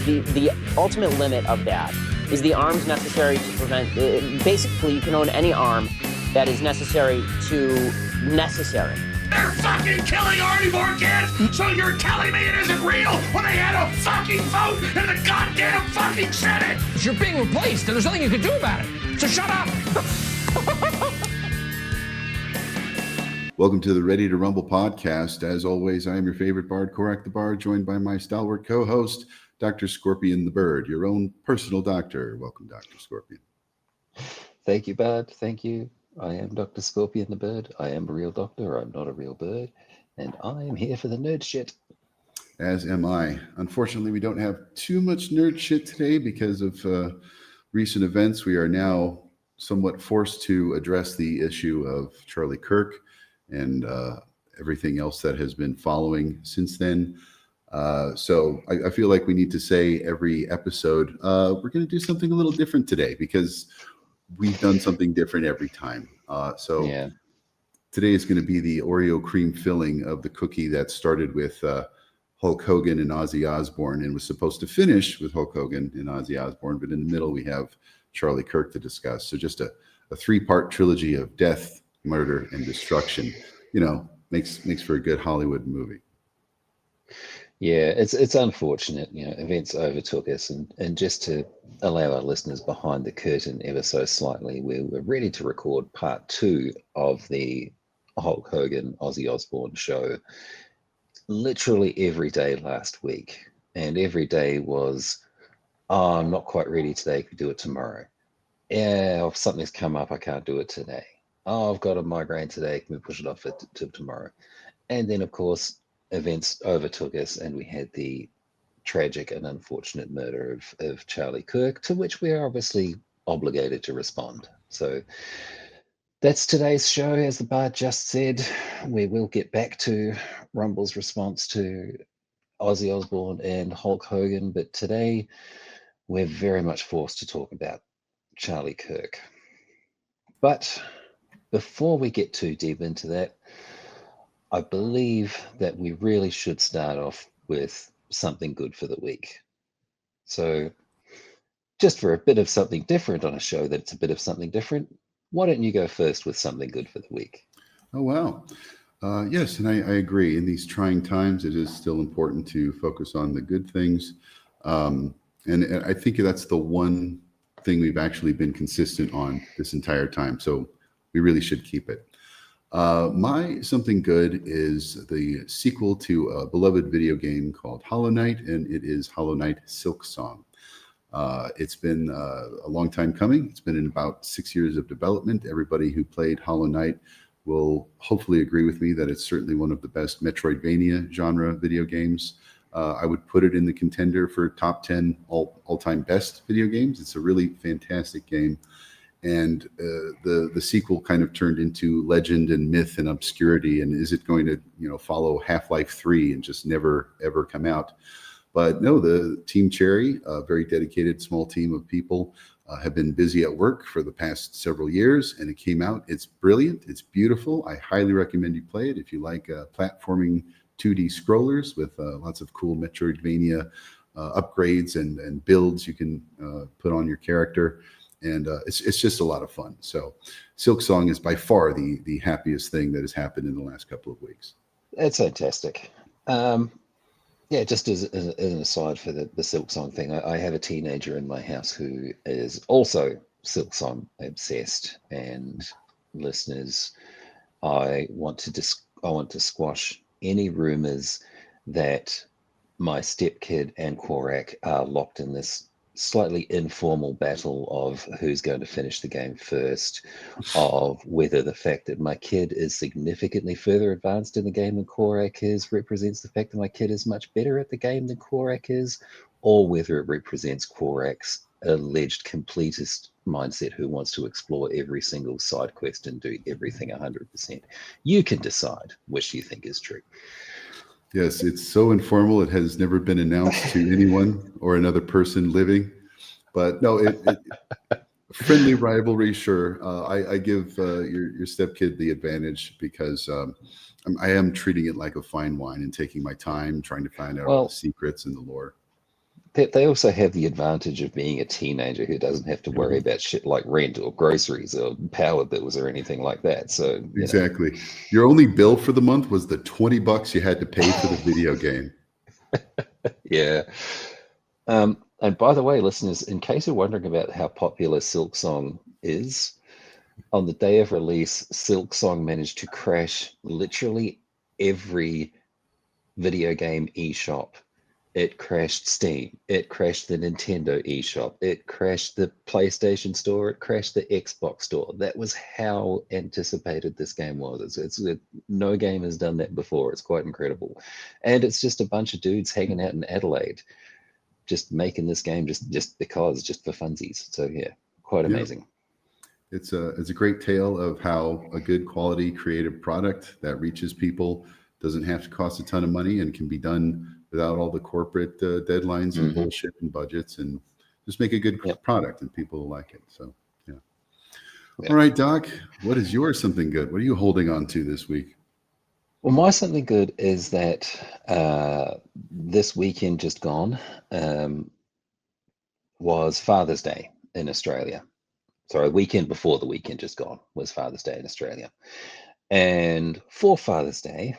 the ultimate limit of that is the arms necessary to prevent. Basically, you can own any arm that is necessary to necessary. They're fucking killing Arnie kids, so you're telling me it isn't real when they had a fucking vote in the goddamn fucking Senate? You're being replaced, and there's nothing you can do about it. So shut up. Welcome to the Ready to Rumble podcast. As always, I am your favorite bard, Korak the Bard, joined by my stalwart co-host, Dr. Scorpion the Bird, your own personal doctor. Welcome, Dr. Scorpion. Thank you, Bard. Thank you. I am Dr. Scorpion the Bird. I am a real doctor. I'm not a real bird. And I am here for the nerd shit. As am I. Unfortunately, we don't have too much nerd shit today because of recent events. We are now somewhat forced to address the issue of Charlie Kirk and everything else that has been following since then. So I feel like we need to say every episode, we're going to do something a little different today because we've done something different every time. So today is going to be the Oreo cream filling of the cookie that started with Hulk Hogan and Ozzy Osbourne and was supposed to finish with Hulk Hogan and Ozzy Osbourne. But in the middle, we have Charlie Kirk to discuss. So just a three-part trilogy of death, murder, and destruction, makes for a good Hollywood movie. Yeah, it's unfortunate, events overtook us, and just to allow our listeners behind the curtain ever so slightly, we're ready to record part 2 of the Hulk Hogan Ozzy Osbourne show literally every day last week. And every day was, I'm not quite ready today, could do it tomorrow. Yeah, if something's come up, I can't do it today. Oh, I've got a migraine today, can we push it off to tomorrow? And then, of course, events overtook us, and we had the tragic and unfortunate murder of Charlie Kirk, to which we are obviously obligated to respond. So that's today's show. As the Bard just said, we will get back to Rumble's response to Ozzy Osbourne and Hulk Hogan, but today we're very much forced to talk about Charlie Kirk. But before we get too deep into that, I believe that we really should start off with something good for the week. So just for a bit of something different on a show that's a bit of something different, why don't you go first with something good for the week? Oh, wow. Yes, and I agree. In these trying times, it is still important to focus on the good things. And I think that's the one thing we've actually been consistent on this entire time. So we really should keep it. My something good is the sequel to a beloved video game called Hollow Knight, and it is Hollow Knight Silksong. It's been a long time coming. It's been in about 6 years of development. Everybody who played Hollow Knight will hopefully agree with me that it's certainly one of the best Metroidvania genre video games. I would put it in the contender for top 10 all-time best video games. It's a really fantastic game. And the sequel kind of turned into legend and myth and obscurity. And is it going to, follow Half-Life 3 and just never, ever come out? But no, the Team Cherry, a very dedicated small team of people, have been busy at work for the past several years. And it came out. It's brilliant. It's beautiful. I highly recommend you play it if you like platforming 2D scrollers with lots of cool Metroidvania upgrades and builds you can put on your character. And it's just a lot of fun. So Silksong is by far the happiest thing that has happened in the last couple of weeks. It's fantastic. Just as an aside for the Silksong thing, I have a teenager in my house who is also Silksong obsessed. And listeners, I want to squash any rumors that my stepkid and Korak are locked in this slightly informal battle of who's going to finish the game first, of whether the fact that my kid is significantly further advanced in the game than Korak is represents the fact that my kid is much better at the game than Korak is, or whether it represents Korak's alleged completist mindset who wants to explore every single side quest and do everything 100%. You can decide which you think is true. Yes, it's so informal. It has never been announced to anyone or another person living. But no, friendly rivalry, sure. I give your stepkid the advantage because I am treating it like a fine wine and taking my time trying to find out all the secrets and the lore. they also have the advantage of being a teenager who doesn't have to worry about shit like rent or groceries or power bills or anything like that. So Exactly. Your only bill for the month was the $20 you had to pay for the video game. Yeah. And by the way, listeners, in case you're wondering about how popular Silk Song is, on the day of release, Silk Song managed to crash literally every video game eShop. It crashed Steam. It crashed the Nintendo eShop. It crashed the PlayStation Store. It crashed the Xbox Store. That was how anticipated this game was. No game has done that before. It's quite incredible. And it's just a bunch of dudes hanging out in Adelaide, just making this game just because, just for funsies. So yeah, quite amazing. It's a great tale of how a good quality creative product that reaches people doesn't have to cost a ton of money and can be done without all the corporate deadlines and bullshit and budgets, and just make a good product and people will like it. So yeah. All right, Doc, what is your something good? What are you holding on to this week? Well, my something good is that this weekend just gone was Father's Day in Australia. Sorry, weekend before the weekend just gone was Father's Day in Australia. And for Father's Day,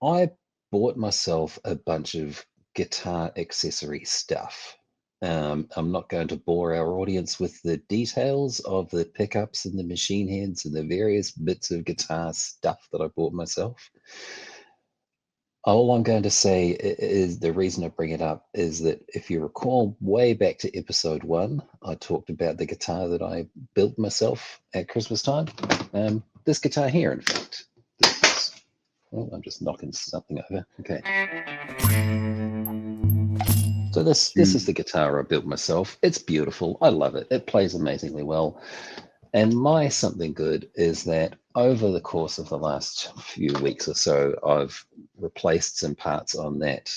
I bought myself a bunch of guitar accessory stuff. I'm not going to bore our audience with the details of the pickups and the machine heads and the various bits of guitar stuff that I bought myself. All I'm going to say is the reason I bring it up is that if you recall way back to episode 1, I talked about the guitar that I built myself at Christmas time. This guitar here, in fact. Oh, I'm just knocking something over. Okay. So this is the guitar I built myself. It's beautiful. I love it. It plays amazingly well. And my something good is that over the course of the last few weeks or so, I've replaced some parts on that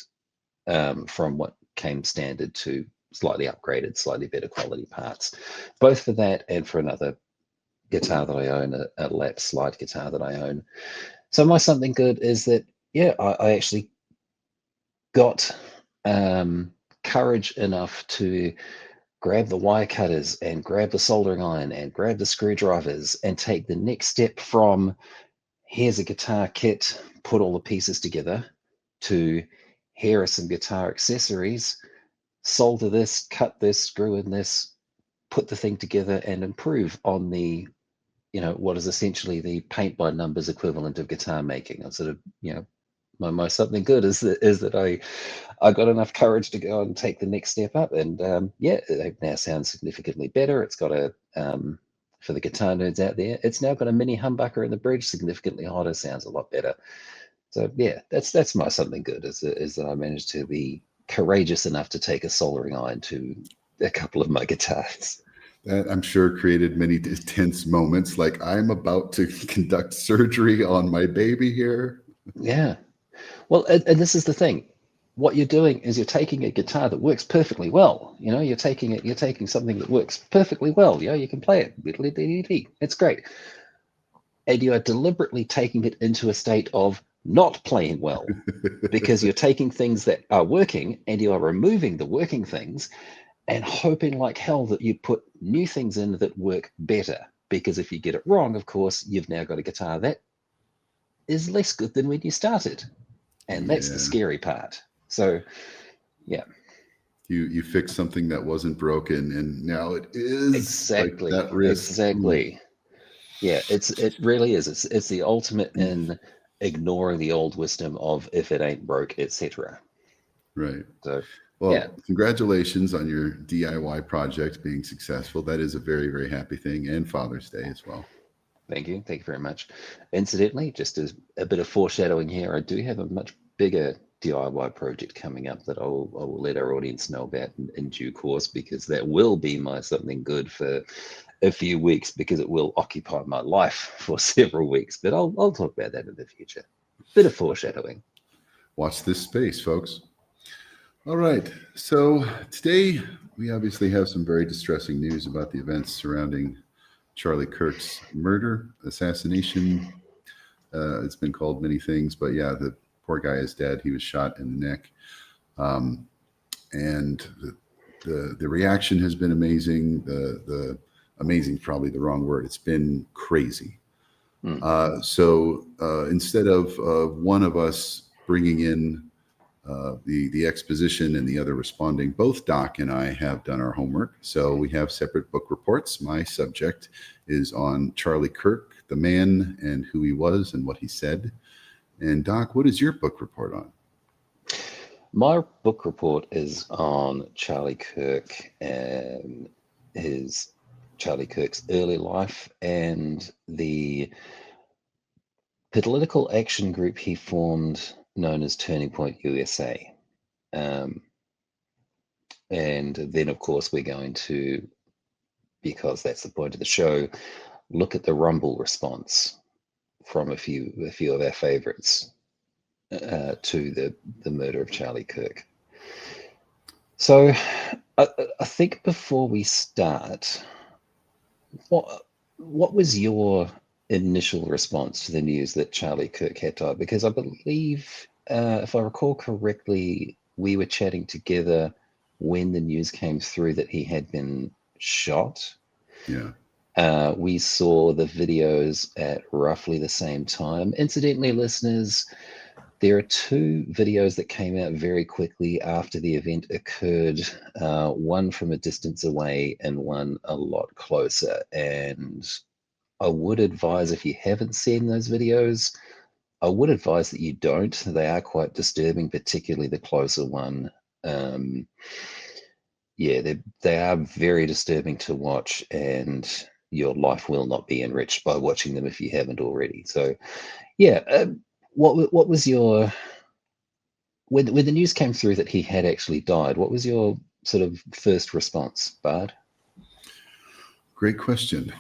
from what came standard to slightly upgraded, slightly better quality parts, both for that and for another guitar that I own, a lap slide guitar that I own. So my something good is that, I actually got courage enough to grab the wire cutters and grab the soldering iron and grab the screwdrivers and take the next step from here's a guitar kit, put all the pieces together, to here are some guitar accessories, solder this, cut this, screw in this, put the thing together and improve on the, what is essentially the paint by numbers equivalent of guitar making. I sort of, my something good is that I got enough courage to go and take the next step up, and it now sounds significantly better. It's got a for the guitar nerds out there, it's now got a mini humbucker in the bridge, significantly hotter, sounds a lot better. So yeah, that's my something good is that I managed to be courageous enough to take a soldering iron to a couple of my guitars. That I'm sure created many tense moments, like I'm about to conduct surgery on my baby here. Yeah. Well, and this is the thing. What you're doing is you're taking a guitar that works perfectly well. You're taking something that works perfectly well. You can play it. It's great. And you are deliberately taking it into a state of not playing well because you're taking things that are working and you are removing the working things and hoping like hell that you put new things in that work better. Because if you get it wrong, of course, you've now got a guitar that is less good than when you started. And that's the scary part. So, yeah. You fix something that wasn't broken, and now it is. Exactly. Like that risk. Exactly. Yeah, it really is. It's the ultimate in ignoring the old wisdom of if it ain't broke, etc. Right. So, well, congratulations on your DIY project being successful. That is a very, very happy thing, and Father's Day as well. Thank you. Thank you very much. Incidentally, just as a bit of foreshadowing here, I do have a much bigger DIY project coming up that I will let our audience know about in due course, because that will be my something good for a few weeks, because it will occupy my life for several weeks. But I'll talk about that in the future. Bit of foreshadowing. Watch this space, folks. All right. So today we obviously have some very distressing news about the events surrounding Charlie Kirk's murder, assassination. It's been called many things, but yeah, the poor guy is dead. He was shot in the neck. and the reaction has been amazing. The amazing is probably the wrong word. It's been crazy. So instead of one of us bringing in the exposition and the other responding, both Doc and I have done our homework. So we have separate book reports. My subject is on Charlie Kirk, the man, and who he was and what he said. And Doc, what is your book report on? My book report is on Charlie Kirk and Charlie Kirk's early life and the political action group he formed known as Turning Point USA. And then, of course, we're going to, because that's the point of the show, look at the Rumble response from a few of our favorites to the murder of Charlie Kirk. So I think before we start, what was your initial response to the news that Charlie Kirk had died? Because I believe, if I recall correctly, we were chatting together when the news came through that he had been shot. Yeah. We saw the videos at roughly the same time. Incidentally, listeners, there are two videos that came out very quickly after the event occurred, one from a distance away and one a lot closer. And I would advise, if you haven't seen those videos, I would advise that you don't. They are quite disturbing, particularly the closer one. Yeah, they are very disturbing to watch, and your life will not be enriched by watching them if you haven't already. So, yeah, what was your, when the news came through that he had actually died, what was your sort of first response, Bard? Great question.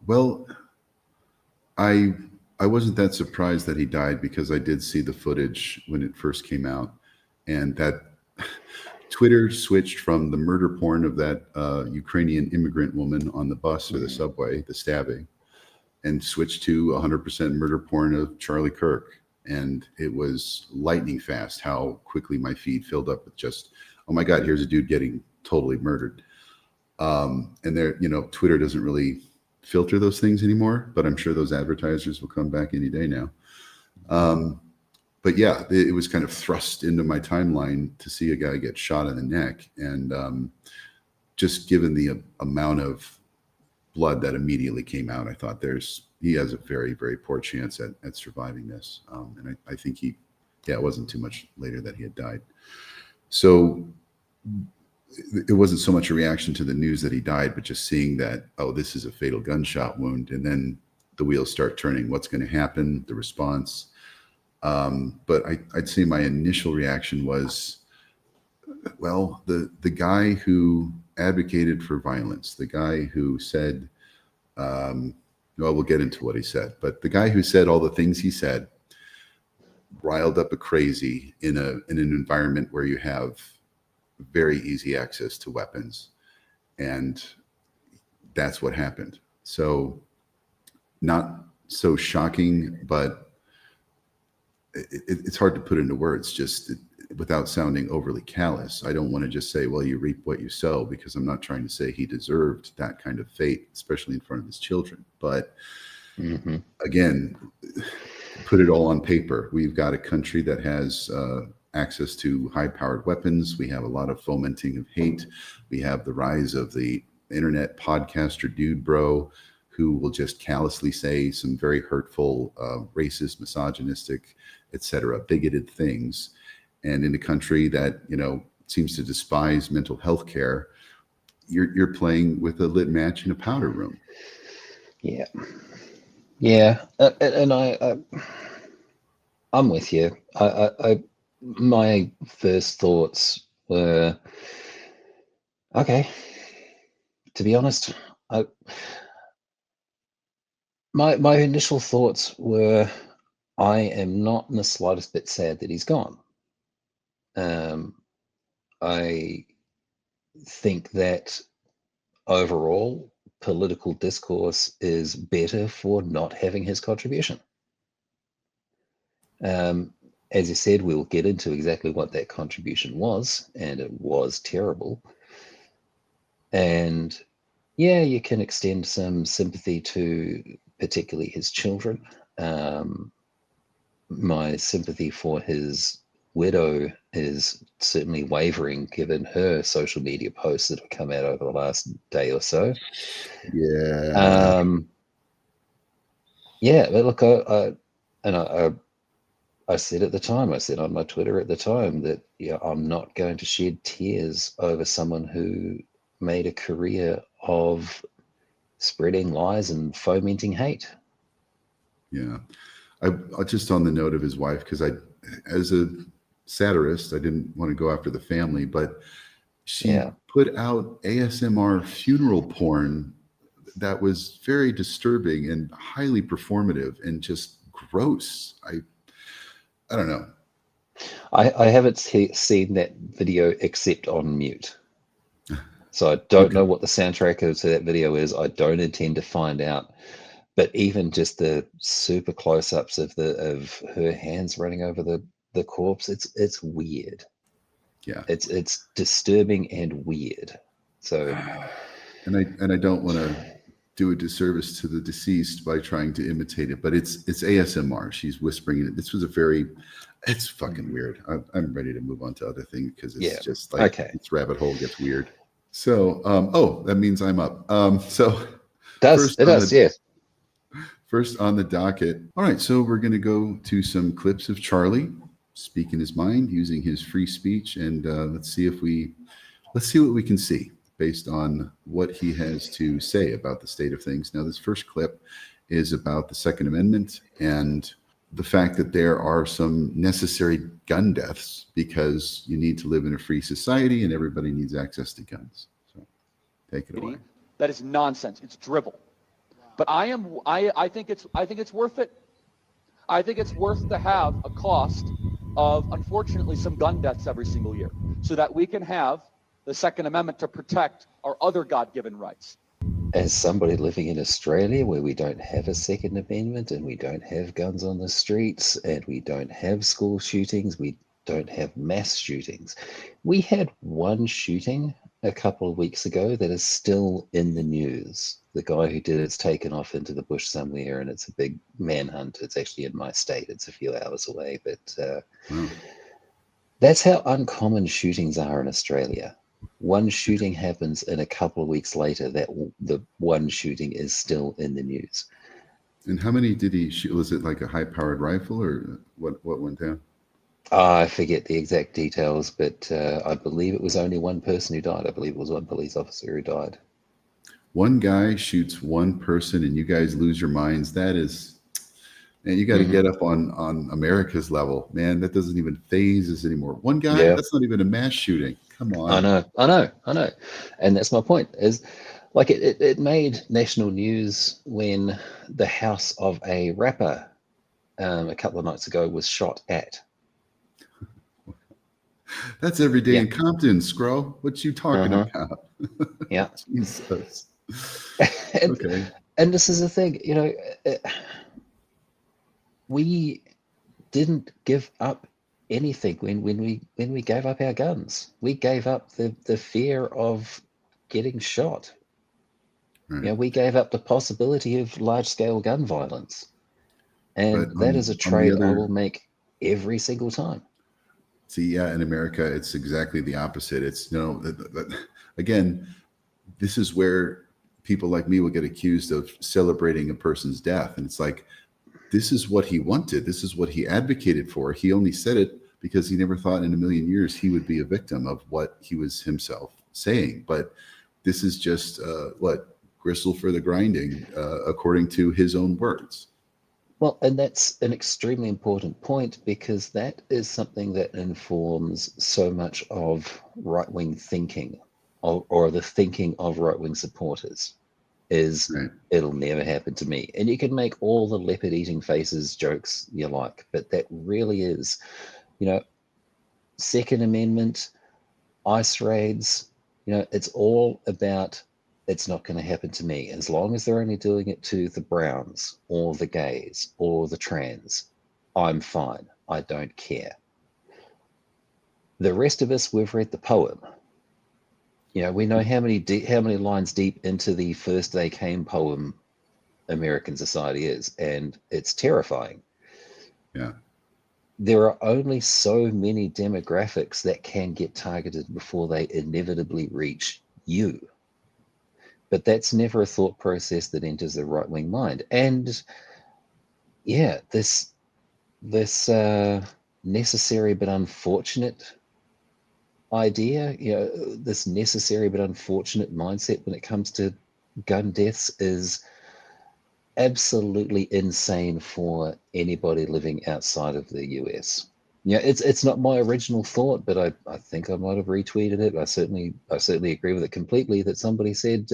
Well, I wasn't that surprised that he died because I did see the footage when it first came out, and that Twitter switched from the murder porn of that Ukrainian immigrant woman on the bus or the subway, the stabbing, and switched to 100% murder porn of Charlie Kirk. And it was lightning fast how quickly my feed filled up with just, oh my God, here's a dude getting totally murdered. And there, Twitter doesn't really filter those things anymore, but I'm sure those advertisers will come back any day now. But yeah, it was kind of thrust into my timeline to see a guy get shot in the neck. And just given the amount of blood that immediately came out, I thought he has a very, very poor chance at surviving this. And I think it wasn't too much later that he had died. So it wasn't so much a reaction to the news that he died, but just seeing that, oh, this is a fatal gunshot wound. And then the wheels start turning. What's going to happen? The response. But I'd say my initial reaction was, well, the guy who advocated for violence, the guy who said, well, we'll get into what he said, but the guy who said all the things he said riled up a crazy in an environment where you have very easy access to weapons. And that's what happened. So not so shocking, but it's hard to put into words, just without sounding overly callous. I don't want to just say, well, you reap what you sow, because I'm not trying to say he deserved that kind of fate, especially in front of his children. But again, put it all on paper. We've got a country that has access to high-powered weapons. We have a lot of fomenting of hate. We have the rise of the internet podcaster dude bro who will just callously say some very hurtful, racist, misogynistic, etc., bigoted things. And in a country that, seems to despise mental health care, you're playing with a lit match in a powder room. Yeah. And I'm with you. My first thoughts were, okay, to be honest, my initial thoughts were, I am not in the slightest bit sad that he's gone. I think that overall political discourse is better for not having his contribution. as you said, we'll get into exactly what that contribution was, and it was terrible. And yeah, you can extend some sympathy to particularly his children. My sympathy for his widow is certainly wavering given her social media posts that have come out over the last day or so. Yeah. Yeah, but look, I said at the time, I said on my Twitter at the time that I'm not going to shed tears over someone who made a career of spreading lies and fomenting hate. Yeah. I just on the note of his wife, because as a satirist, I didn't want to go after the family, but she put out ASMR funeral porn that was very disturbing and highly performative and just gross. I don't know. I haven't seen that video except on mute. So I don't know what the soundtrack to that video is. I don't intend to find out. But even just the super close-ups of her hands running over the corpse, it's weird. Yeah. It's disturbing and weird. So and I don't want to do a disservice to the deceased by trying to imitate it, but it's ASMR. She's whispering it. This was it's fucking weird. I'm ready to move on to other things because it's just like this rabbit hole gets weird. So that means I'm up. Yes. First on the docket. All right, so we're going to go to some clips of Charlie speaking his mind using his free speech, and let's see what we can see based on what he has to say about the state of things. Now, this first clip is about the Second Amendment and the fact that there are some necessary gun deaths because you need to live in a free society and everybody needs access to guns. So take it away. That is nonsense. It's drivel. But I think it's worth it. I think it's worth to have a cost of, unfortunately, some gun deaths every single year so that we can have the Second Amendment to protect our other God-given rights. As somebody living in Australia where we don't have a Second Amendment and we don't have guns on the streets and we don't have school shootings, we don't have mass shootings. We had one shooting a couple of weeks ago that is still in the news. The guy who did it's taken off into the bush somewhere and it's a big manhunt. It's actually in my state. It's a few hours away, but that's how uncommon shootings are in Australia. One shooting happens and a couple of weeks later that the one shooting is still in the news. And how many did he shoot? Was it like a high-powered rifle or what went down? I forget the exact details, but I believe it was only one person who died. I believe it was one police officer who died. One guy shoots one person and you guys lose your minds. That is, man, you got to get up on America's level. Man, that doesn't even faze us anymore. One guy, that's not even a mass shooting. Come on. I know. And that's my point is like it made national news when the house of a rapper a couple of nights ago was shot at. That's every day in Compton, Scro. What you talking about? Yeah. Jesus. Okay. And this is the thing, we didn't give up anything when we gave up our guns. We gave up the fear of getting shot. Right. We gave up the possibility of large-scale gun violence. And that is a trade I will make every single time. See, in America, it's exactly the opposite. It's, again, this is where people like me will get accused of celebrating a person's death. And it's like, this is what he wanted. This is what he advocated for. He only said it because he never thought in a million years he would be a victim of what he was himself saying. But this is just gristle for the grinding, according to his own words. Well, and that's an extremely important point because that is something that informs so much of right-wing thinking or the thinking of right-wing supporters is it'll never happen to me. And you can make all the leopard eating faces jokes you like, but that really is, Second Amendment, ICE raids, it's all about it's not going to happen to me. As long as they're only doing it to the Browns or the gays or the trans, I'm fine. I don't care. The rest of us, we've read the poem. You know, we know how many lines deep into the First They Came poem American society is, and it's terrifying. Yeah. There are only so many demographics that can get targeted before they inevitably reach you. But that's never a thought process that enters the right-wing mind. And yeah, this necessary but unfortunate idea, you know, this necessary but unfortunate mindset when it comes to gun deaths is absolutely insane for anybody living outside of the US. Yeah, it's not my original thought, but I think I might have retweeted it. I certainly agree with it completely. That somebody said,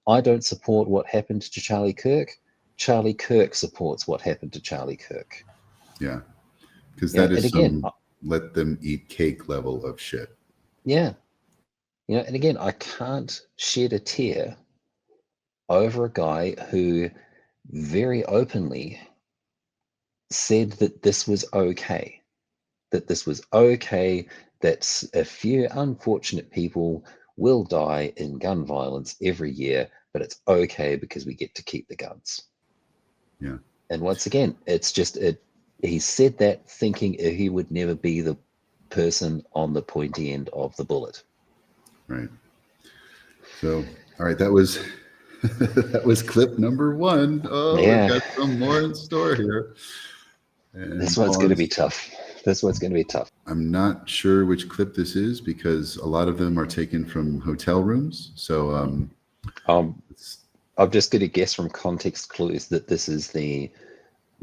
I don't support what happened to Charlie Kirk. Charlie Kirk supports what happened to Charlie Kirk. Yeah, because Yeah, that is and again, some let them eat cake level of shit. Yeah, you know, and again, I can't shed a tear over a guy who very openly said that this was okay, that a few unfortunate people will die in gun violence every year, but it's okay because we get to keep the guns. Yeah. And once again, it's just he said that thinking he would never be the person on the pointy end of the bullet. Right. So, all right, that was that was clip number 1. Oh, Yeah. we've got some more in store here. And This one's going to be tough. I'm not sure which clip this is because a lot of them are taken from hotel rooms. So, I'm just going to guess from context clues that this is the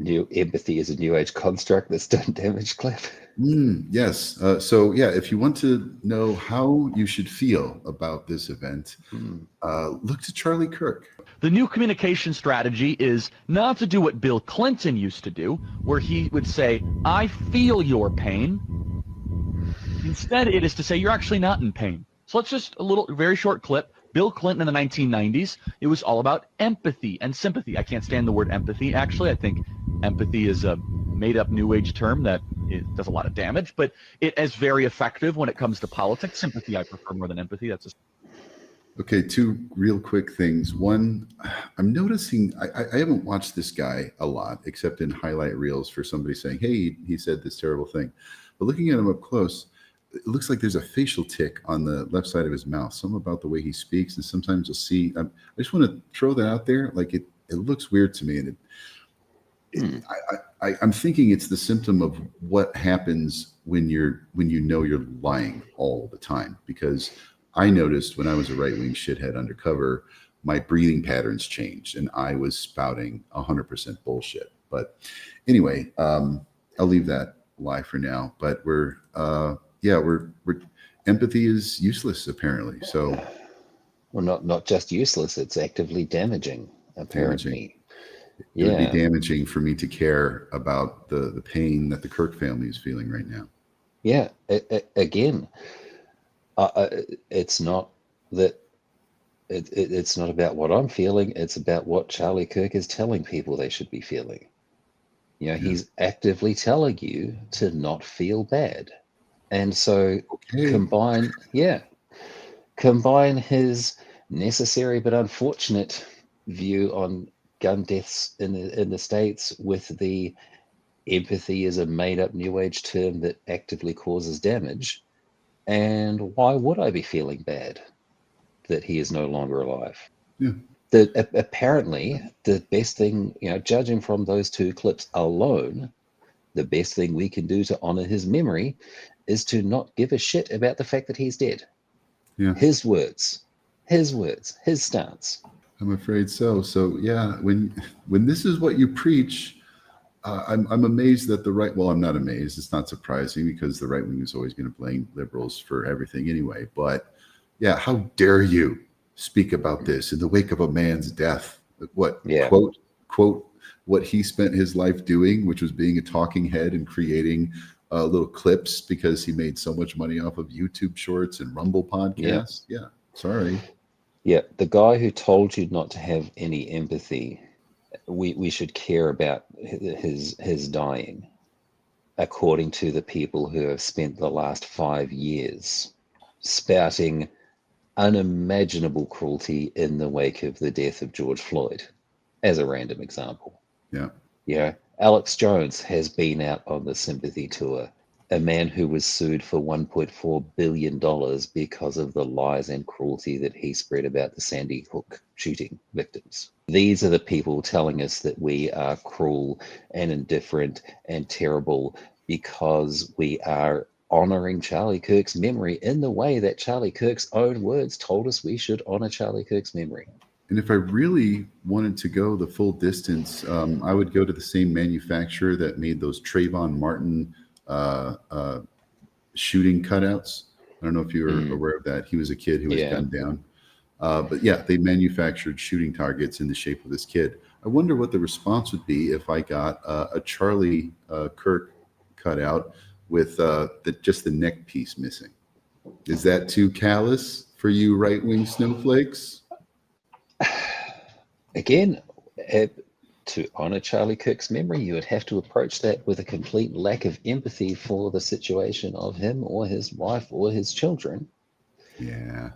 new empathy as a new age construct that's done damage clip. Yes. So, yeah, if you want to know how you should feel about this event, look to Charlie Kirk. The new communication strategy is not to do what Bill Clinton used to do, where he would say, I feel your pain. Instead, it is to say, you're actually not in pain. So let's just very short clip. Bill Clinton in the 1990s, it was all about empathy and sympathy. I can't stand the word empathy, actually. I think empathy is a made-up new age term that it does a lot of damage, but it is very effective when it comes to politics. Sympathy I prefer more than empathy. That's just... Okay, 2 real quick things. One, I'm noticing I haven't watched this guy a lot, except in highlight reels for somebody saying, hey, he said this terrible thing. But looking at him up close, it looks like there's a facial tick on the left side of his mouth, something about the way he speaks. And sometimes you'll see, I just want to throw that out there. Like it looks weird to me. And I'm thinking it's the symptom of what happens when you know you're lying all the time, because I noticed when I was a right-wing shithead undercover, my breathing patterns changed and I was spouting 100% bullshit. But anyway, I'll leave that lie for now. But we're empathy is useless apparently. So, well, not just useless; it's actively damaging. Apparently, it would be damaging for me to care about the pain that the Kirk family is feeling right now. Yeah, again. It's not that it's not about what I'm feeling. It's about what Charlie Kirk is telling people they should be feeling. You know, he's actively telling you to not feel bad. And so combine his necessary but unfortunate view on gun deaths in the States with the empathy is a made-up new age term that actively causes damage. And why would I be feeling bad that he is no longer alive? Yeah. Apparently, the best thing, you know, judging from those 2 clips alone, the best thing we can do to honor his memory is to not give a shit about the fact that he's dead. Yeah. His words, his stance. I'm afraid so. So yeah, when this is what you preach, I'm amazed that the right. Well, I'm not amazed. It's not surprising because the right wing is always going to blame liberals for everything anyway. But yeah, how dare you speak about this in the wake of a man's death? What quote what he spent his life doing, which was being a talking head and creating little clips because he made so much money off of YouTube shorts and Rumble podcasts. Yeah, sorry. Yeah, the guy who told you not to have any empathy. We should care about his dying. according to the people who have spent the last 5 years spouting unimaginable cruelty in the wake of the death of George Floyd, as a random example. Yeah. You know, Alex Jones has been out on the sympathy tour, a man who was sued for $1.4 billion because of the lies and cruelty that he spread about the Sandy Hook shooting victims. These are the people telling us that we are cruel and indifferent and terrible because we are honoring Charlie Kirk's memory in the way that Charlie Kirk's own words told us we should honor Charlie Kirk's memory. And if I really wanted to go the full distance, I would go to the same manufacturer that made those Trayvon Martin shooting cutouts. I don't know if you were aware of that. He was a kid who was gunned down. But yeah, they manufactured shooting targets in the shape of this kid. I wonder what the response would be if I got a Charlie Kirk cutout with just the neck piece missing. Is that too callous for you right-wing snowflakes? Again, to honor Charlie Kirk's memory, you would have to approach that with a complete lack of empathy for the situation of him or his wife or his children. Yeah.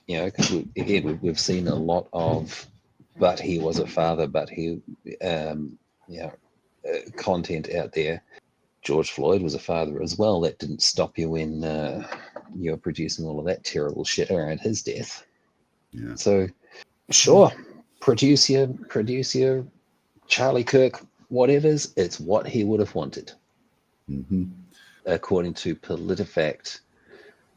You know, because we've seen a lot of, but he was a father, but he, content out there. George Floyd was a father as well. That didn't stop you when you were producing all of that terrible shit around his death. Yeah. So, sure, produce your Charlie Kirk whatevers. It's what he would have wanted. Mm-hmm. According to PolitiFact,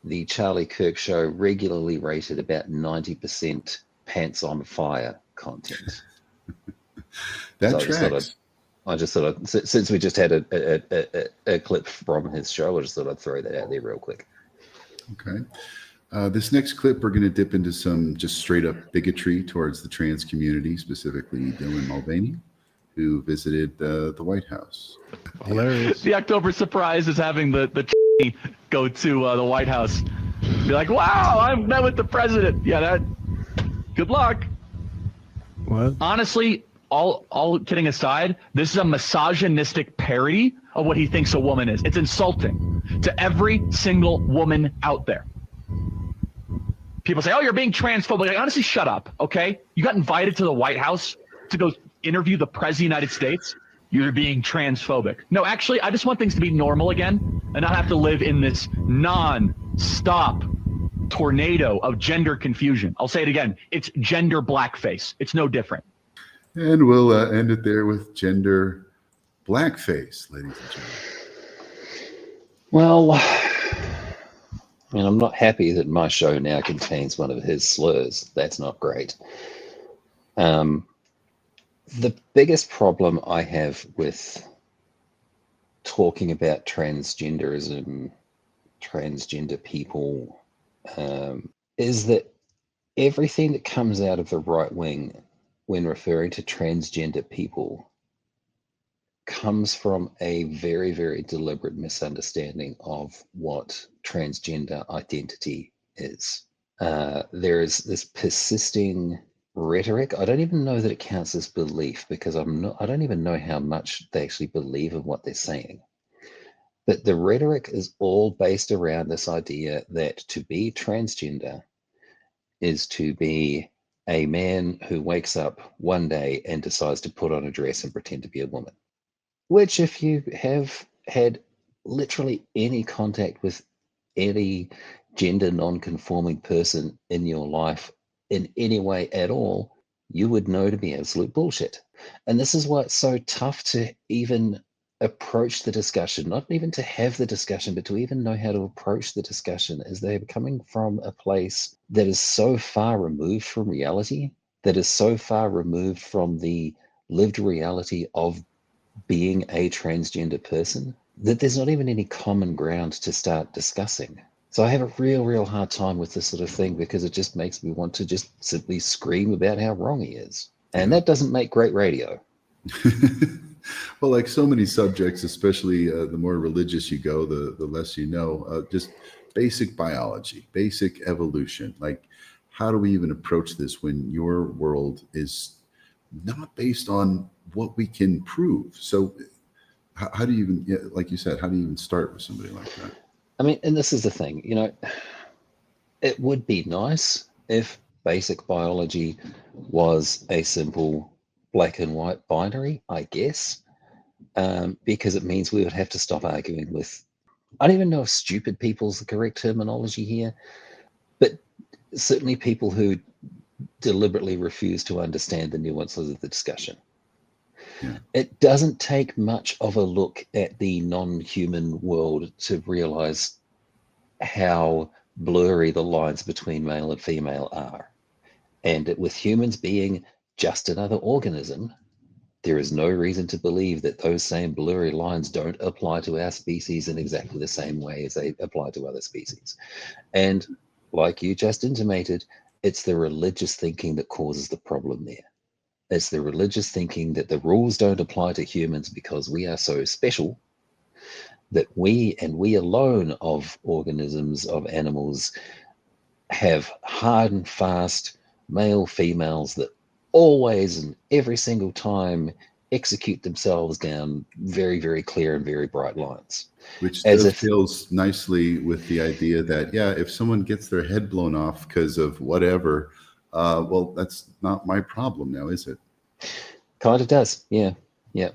the Charlie Kirk show regularly rated about 90% pants on fire content. That So tracks. I just thought, since we just had a clip from his show, I just thought I'd throw that out there real quick. Okay. This next clip, we're going to dip into some just straight up bigotry towards the trans community, specifically Dylan Mulvaney, who visited the White House. Hilarious. The October surprise is having the go to the White House. Be like, wow, I've met with the president. Yeah, good luck. What? Honestly, all kidding aside, this is a misogynistic parody of what he thinks a woman is. It's insulting to every single woman out there. People say, oh, you're being transphobic. Like, honestly, shut up, okay? You got invited to the White House to go interview the President of the United States. You're being transphobic. No, actually, I just want things to be normal again and not have to live in this non-stop tornado of gender confusion. I'll say it again. It's gender blackface. It's no different. And we'll end it there with gender blackface, ladies and gentlemen. Well, and I'm not happy that my show now contains one of his slurs. That's not great. The biggest problem I have with talking about transgenderism, transgender people, is that everything that comes out of the right wing when referring to transgender people comes from a very, very deliberate misunderstanding of what transgender identity is. There is this persisting rhetoric. I don't even know that it counts as belief because I don't even know how much they actually believe in what they're saying. But the rhetoric is all based around this idea that to be transgender is to be a man who wakes up one day and decides to put on a dress and pretend to be a woman. Which, if you have had literally any contact with any gender non-conforming person in your life in any way at all, you would know to be absolute bullshit. And this is why it's so tough to even approach the discussion, not even to have the discussion, but to even know how to approach the discussion, as they're coming from a place that is so far removed from reality, that is so far removed from the lived reality of being a transgender person, that there's not even any common ground to start discussing. So I have a real hard time with this sort of thing because it just makes me want to just simply scream about how wrong he is. And that doesn't make great radio. Well, like so many subjects, especially the more religious you go, the less you know. Just basic biology, basic evolution. Like, how do we even approach this when your world is not based on what we can prove? So how do you even, yeah, like you said, how do you even start with somebody like that? I mean, and this is the thing, it would be nice if basic biology was a simple black and white binary, I guess, because it means we would have to stop arguing with, I don't even know if stupid people's the correct terminology here, but certainly people who deliberately refuse to understand the nuances of the discussion. Yeah. It doesn't take much of a look at the non-human world to realize how blurry the lines between male and female are. And with humans being just another organism, there is no reason to believe that those same blurry lines don't apply to our species in exactly the same way as they apply to other species. And like you just intimated, it's the religious thinking that causes the problem there. It's the religious thinking that the rules don't apply to humans because we are so special, that we and we alone of organisms, of animals, have hard and fast male females that always and every single time execute themselves down very, very clear and very bright lines. Which As if, dovetails nicely with the idea that, yeah, if someone gets their head blown off because of whatever, well, that's not my problem now, is it? kind of does. Yeah. Yeah.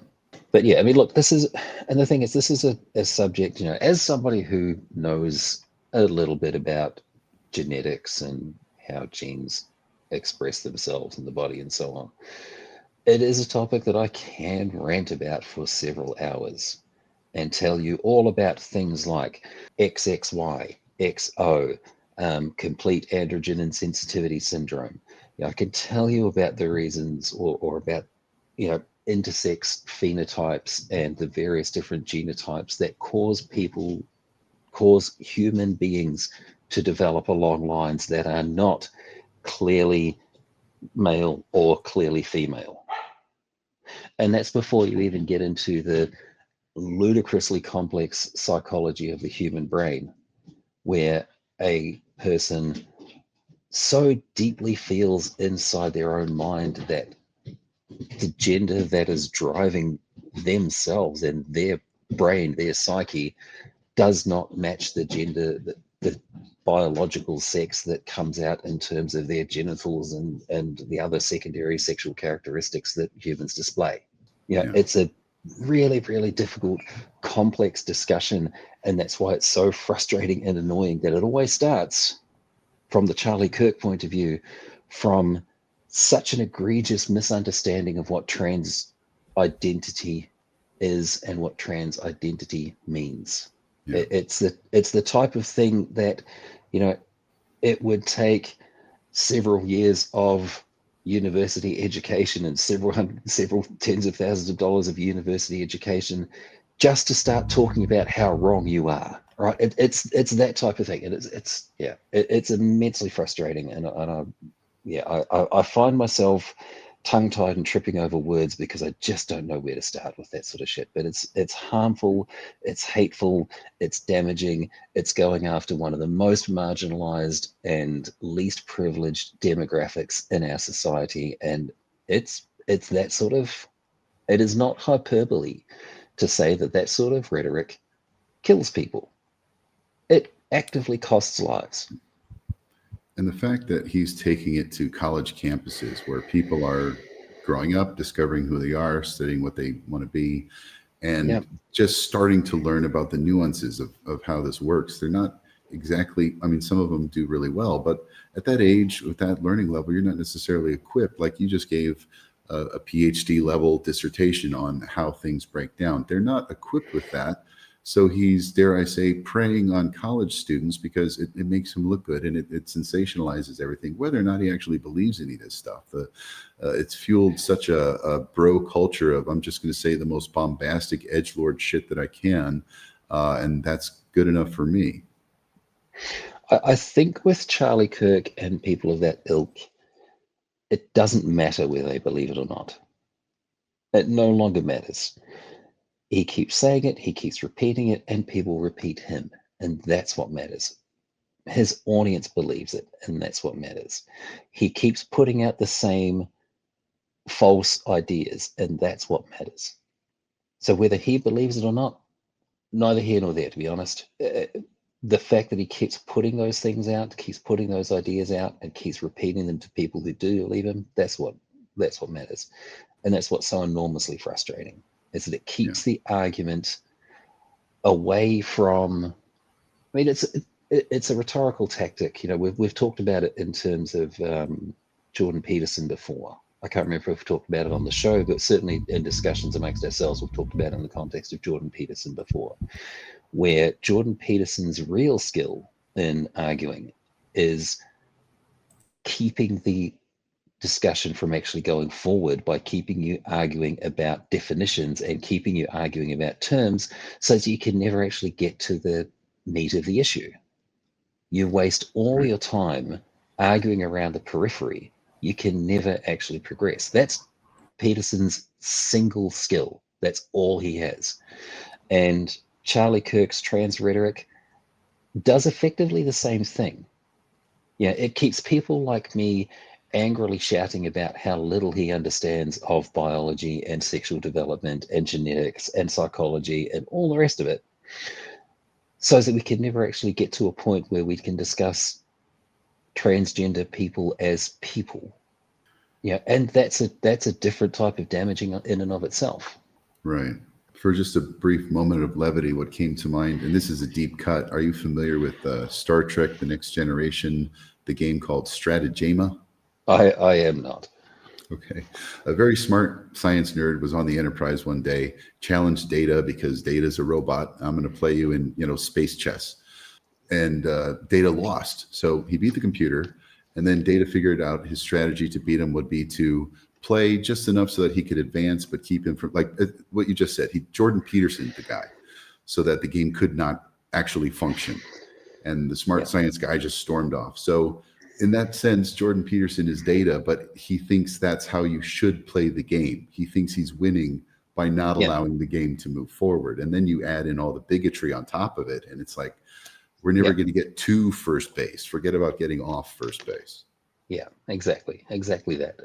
But yeah, I mean, look, this is, and the thing is, this is a subject, as somebody who knows a little bit about genetics and how genes express themselves in the body and so on, it is a topic that I can rant about for several hours and tell you all about things like XXY, XO, complete androgen insensitivity syndrome. I can tell you about the reasons or about, intersex phenotypes and the various different genotypes that cause human beings to develop along lines that are not clearly male or clearly female. And that's before you even get into the ludicrously complex psychology of the human brain, where a person so deeply feels inside their own mind that the gender that is driving themselves and their brain, their psyche, does not match the gender, the biological sex that comes out in terms of their genitals and the other secondary sexual characteristics that humans display. Yeah. It's a really, really difficult, complex discussion. And that's why it's so frustrating and annoying that it always starts from the Charlie Kirk point of view, from such an egregious misunderstanding of what trans identity is and what trans identity means. Yeah. It's the type of thing that, it would take several years of university education and several tens of thousands of dollars of university education just to start talking about how wrong you are. Right? It's that type of thing, and it's immensely frustrating, and I find myself tongue-tied and tripping over words because I just don't know where to start with that sort of shit. But it's harmful, it's hateful, it's damaging, it's going after one of the most marginalized and least privileged demographics in our society, and it's that sort of, it is not hyperbole to say that sort of rhetoric kills people. It actively costs lives. And the fact that he's taking it to college campuses where people are growing up, discovering who they are, studying what they want to be, and just starting to learn about the nuances of how this works. They're not exactly, I mean, some of them do really well, but at that age, with that learning level, you're not necessarily equipped. Like you just gave a PhD level dissertation on how things break down. They're not equipped with that. So he's, dare I say, preying on college students because it makes him look good, and it sensationalizes everything, whether or not he actually believes any of this stuff. It's fueled such a bro culture of, I'm just going to say the most bombastic edgelord shit that I can, and that's good enough for me. I think with Charlie Kirk and people of that ilk, it doesn't matter whether they believe it or not. It no longer matters. He keeps saying it, he keeps repeating it, and people repeat him. And that's what matters. His audience believes it, and that's what matters. He keeps putting out the same false ideas, and that's what matters. So whether he believes it or not, neither here nor there, to be honest. The fact that he keeps putting those things out, keeps putting those ideas out, and keeps repeating them to people who do believe him, that's what matters. And that's what's so enormously frustrating, is that it keeps the argument away from, I mean, it's a rhetorical tactic. You know, we've talked about it in terms of Jordan Peterson before. I can't remember if we've talked about it on the show, but certainly in discussions amongst ourselves, we've talked about it in the context of Jordan Peterson before, where Jordan Peterson's real skill in arguing is keeping the discussion from actually going forward by keeping you arguing about definitions and keeping you arguing about terms, so that you can never actually get to the meat of the issue. You waste all your time arguing around the periphery. You can never actually progress. That's Peterson's single skill. That's all he has. And Charlie Kirk's trans rhetoric does effectively the same thing. Yeah, it keeps people like me angrily shouting about how little he understands of biology and sexual development and genetics and psychology and all the rest of it, so that we can never actually get to a point where we can discuss transgender people as people. Yeah, and that's a different type of damaging in and of itself. Right. For just a brief moment of levity, what came to mind, and this is a deep cut, are you familiar with Star Trek: The Next Generation, the game called Stratagema? I am not. Okay. A very smart science nerd was on the Enterprise one day, challenged Data because Data's a robot. I'm going to play you in, space chess. And Data lost. So he beat the computer, and then Data figured out his strategy to beat him would be to play just enough so that he could advance, but keep him from, like what you just said, Jordan Peterson, the guy, so that the game could not actually function. And the smart science guy just stormed off. So in that sense, Jordan Peterson is Data, but he thinks that's how you should play the game. He thinks he's winning by not allowing the game to move forward. And then you add in all the bigotry on top of it. And it's like, we're never going to get to first base. Forget about getting off first base. Yeah, exactly that.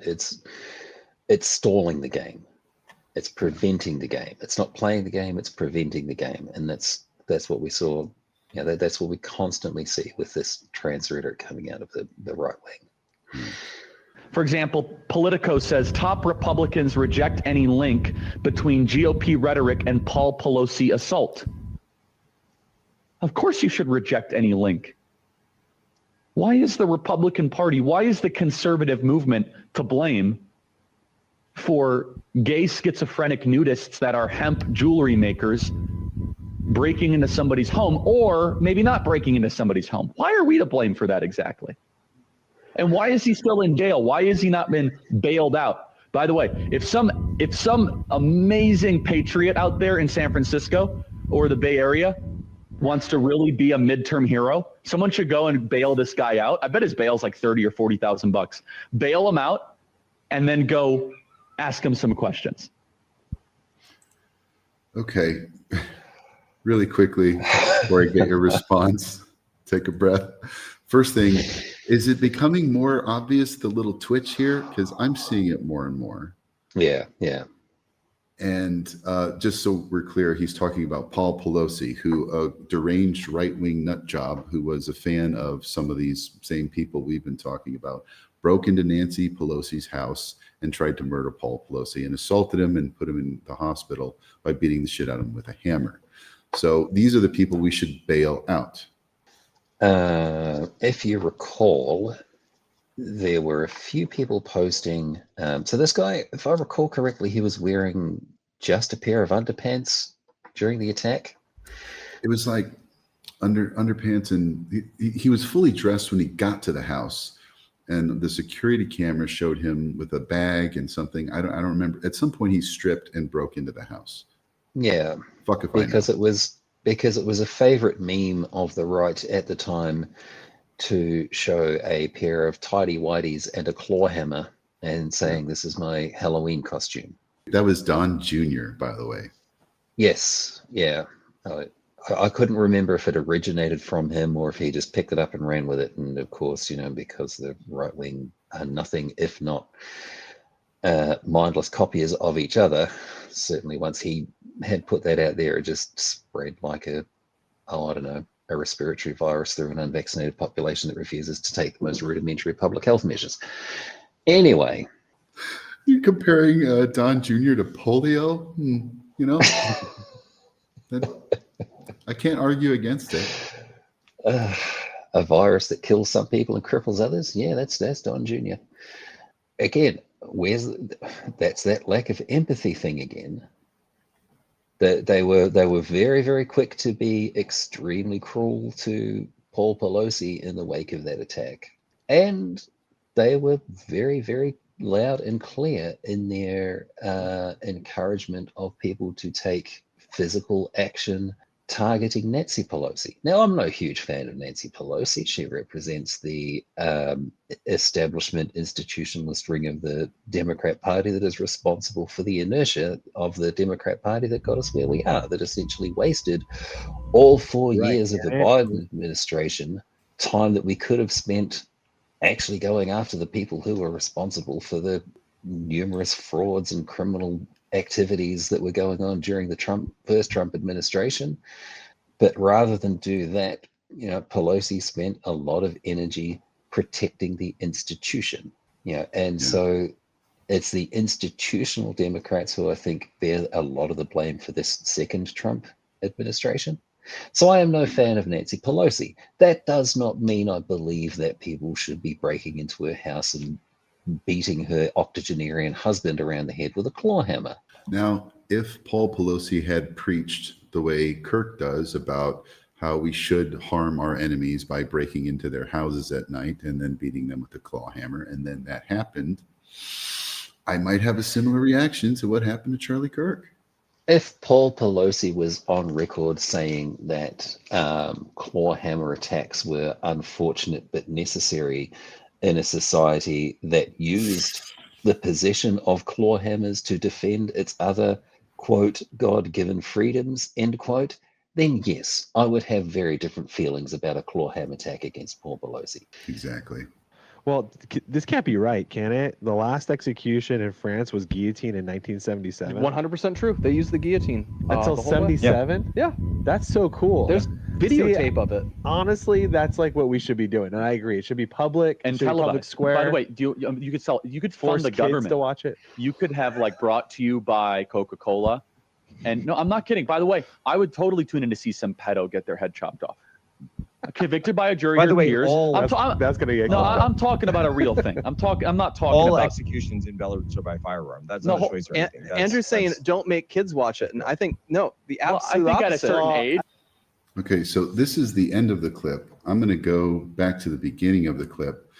It's stalling the game. It's preventing the game. It's not playing the game, it's preventing the game. And that's what we saw. That's what we constantly see with this trans rhetoric coming out of the right wing. For example, Politico says top Republicans reject any link between GOP rhetoric and Paul Pelosi assault. Of course you should reject any link. Why is the Republican Party, why is the conservative movement to blame for gay schizophrenic nudists that are hemp jewelry makers breaking into somebody's home, or maybe not breaking into somebody's home? Why are we to blame for that exactly? And why is he still in jail? Why has he not been bailed out? By the way, if some amazing patriot out there in San Francisco or the Bay Area wants to really be a midterm hero, someone should go and bail this guy out. I bet his bail's like $30,000 or $40,000. Bail him out and then go ask him some questions. Okay. Really quickly, before I get your response, take a breath. First thing, is it becoming more obvious, the little twitch here? Because I'm seeing it more and more. Yeah. And just so we're clear, he's talking about Paul Pelosi, who a deranged right-wing nut job who was a fan of some of these same people we've been talking about, broke into Nancy Pelosi's house and tried to murder Paul Pelosi and assaulted him and put him in the hospital by beating the shit out of him with a hammer. So these are the people we should bail out. If you recall, there were a few people posting. So this guy, if I recall correctly, he was wearing just a pair of underpants during the attack. It was like underpants, and he was fully dressed when he got to the house. And the security camera showed him with a bag and something. I don't remember. At some point, he stripped and broke into the house. Yeah, fuck if I know. Because it was a favorite meme of the right at the time to show a pair of tidy whities and a claw hammer and saying, "This is my Halloween costume." That was Don Jr., by the way. Yes, yeah. I couldn't remember if it originated from him or if he just picked it up and ran with it. And of course, because the right wing are nothing if not mindless copiers of each other. Certainly, once he had put that out there, it just spread like a respiratory virus through an unvaccinated population that refuses to take the most rudimentary public health measures. Anyway. You're comparing Don Jr. to polio? You know, I can't argue against it. A virus that kills some people and cripples others? Yeah, that's Don Jr. Again, that's that lack of empathy thing again. That they were very, very quick to be extremely cruel to Paul Pelosi in the wake of that attack. And they were very, very loud and clear in their encouragement of people to take physical action targeting Nancy Pelosi. Now, I'm no huge fan of Nancy Pelosi. She represents the establishment institutionalist ring of the Democrat Party that is responsible for the inertia of the Democrat Party that got us where we are, that essentially wasted all 4 years of the Biden administration, time that we could have spent actually going after the people who were responsible for the numerous frauds and criminal activities that were going on during the first Trump administration. But rather than do that, Pelosi spent a lot of energy protecting the institution, so it's the institutional Democrats who I think bear a lot of the blame for this second Trump administration. So I am no fan of Nancy Pelosi. That does not mean I believe that people should be breaking into her house and beating her octogenarian husband around the head with a claw hammer. Now, if Paul Pelosi had preached the way Kirk does about how we should harm our enemies by breaking into their houses at night and then beating them with a claw hammer, and then that happened, I might have a similar reaction to what happened to Charlie Kirk. If Paul Pelosi was on record saying that claw hammer attacks were unfortunate but necessary in a society that used the possession of claw hammers to defend its other, quote, God-given freedoms, end quote, then yes, I would have very different feelings about a claw hammer attack against Paul Pelosi. Exactly. Well, this can't be right, can it? The last execution in France was guillotine in 1977. 100% true. They used the guillotine until the whole way. 77. Yeah, that's so cool. There's videotape of it. Honestly, that's like what we should be doing, and I agree. It should be public and televised. Public square. By the way, you could fund the government to watch it. You could have brought to you by Coca-Cola, and no, I'm not kidding. By the way, I would totally tune in to see some pedo get their head chopped off. Convicted by a jury. By the way, years. That's gonna get. No, I'm talking about a real thing. I'm not talking all about executions in Belarus are by firearm. That's not a choice or anything. Andrew's saying don't make kids watch it, and I think no, the absolute I think opposite. at a certain age. Okay, so this is the end of the clip. I'm going to go back to the beginning of the clip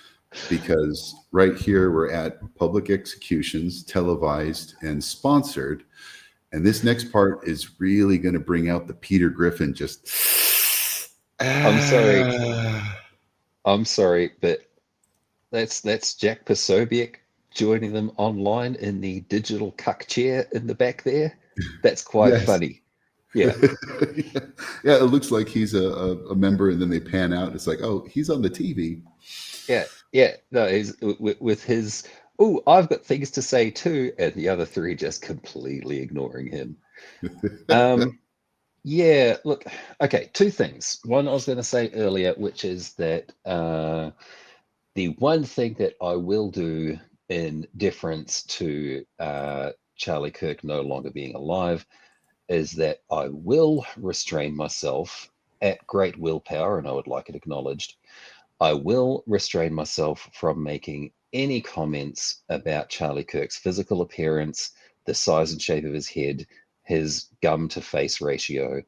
because right here we're at public executions, televised and sponsored. And this next part is really going to bring out the Peter Griffin just... I'm sorry, but that's Jack Posobiec joining them online in the digital cuck chair in the back there. That's quite funny. Yeah. Yeah, it looks like he's a member, and then they pan out. It's like, oh, he's on the TV. Yeah. No, he's with his, oh, I've got things to say too, and the other three just completely ignoring him. Yeah, look, okay, two things. One I was going to say earlier, which is that the one thing that I will do in deference to Charlie Kirk no longer being alive is that I will restrain myself at great willpower, and I would like it acknowledged. I will restrain myself from making any comments about Charlie Kirk's physical appearance, the size and shape of his head, his gum to face ratio,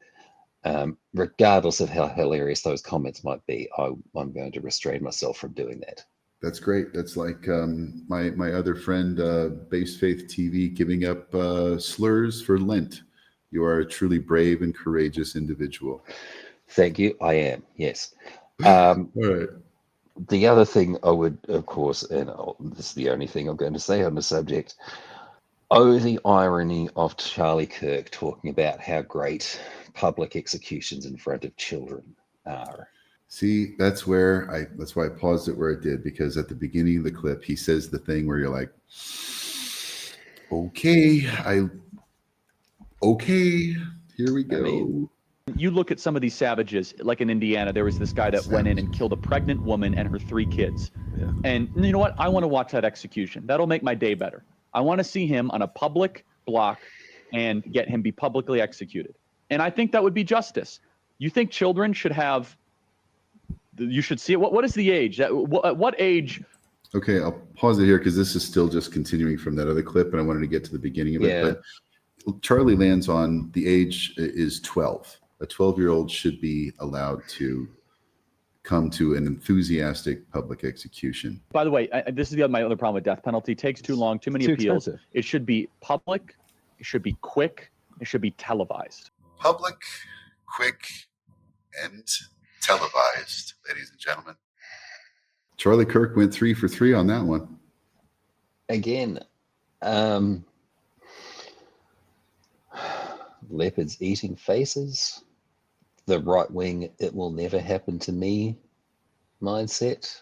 regardless of how hilarious those comments might be. I'm going to restrain myself from doing that. That's great. That's like my other friend, Base Faith TV, giving up slurs for Lent. You are a truly brave and courageous individual. Thank you. I am. Yes. All right. The other thing I would, of course, and this is the only thing I'm going to say on the subject. Oh, the irony of Charlie Kirk talking about how great public executions in front of children are. See, that's why I paused it where it did, because at the beginning of the clip, he says the thing where you're like, okay, Okay, here we go. I mean, You look at some of these savages, like in Indiana, there was this guy that went in and killed a pregnant woman and her 3 kids. Yeah. And you know what? I want to watch that execution. That'll make my day better. I want to see him on a public block and get him be publicly executed. And I think that would be justice. You think children should have, you should see it? What is the age? What age? Okay, I'll pause it here because this is still just continuing from that other clip, and I wanted to get to the beginning of it. But Charlie lands on the age is 12. A 12-year-old should be allowed to come to an enthusiastic public execution. By the way, this is my other problem with death penalty. It takes too long, too many appeals. Expensive. It should be public. It should be quick. It should be televised. Public, quick, and televised, ladies and gentlemen. Charlie Kirk went 3 for 3 on that one. Again, leopards eating faces, the right wing "it will never happen to me" mindset.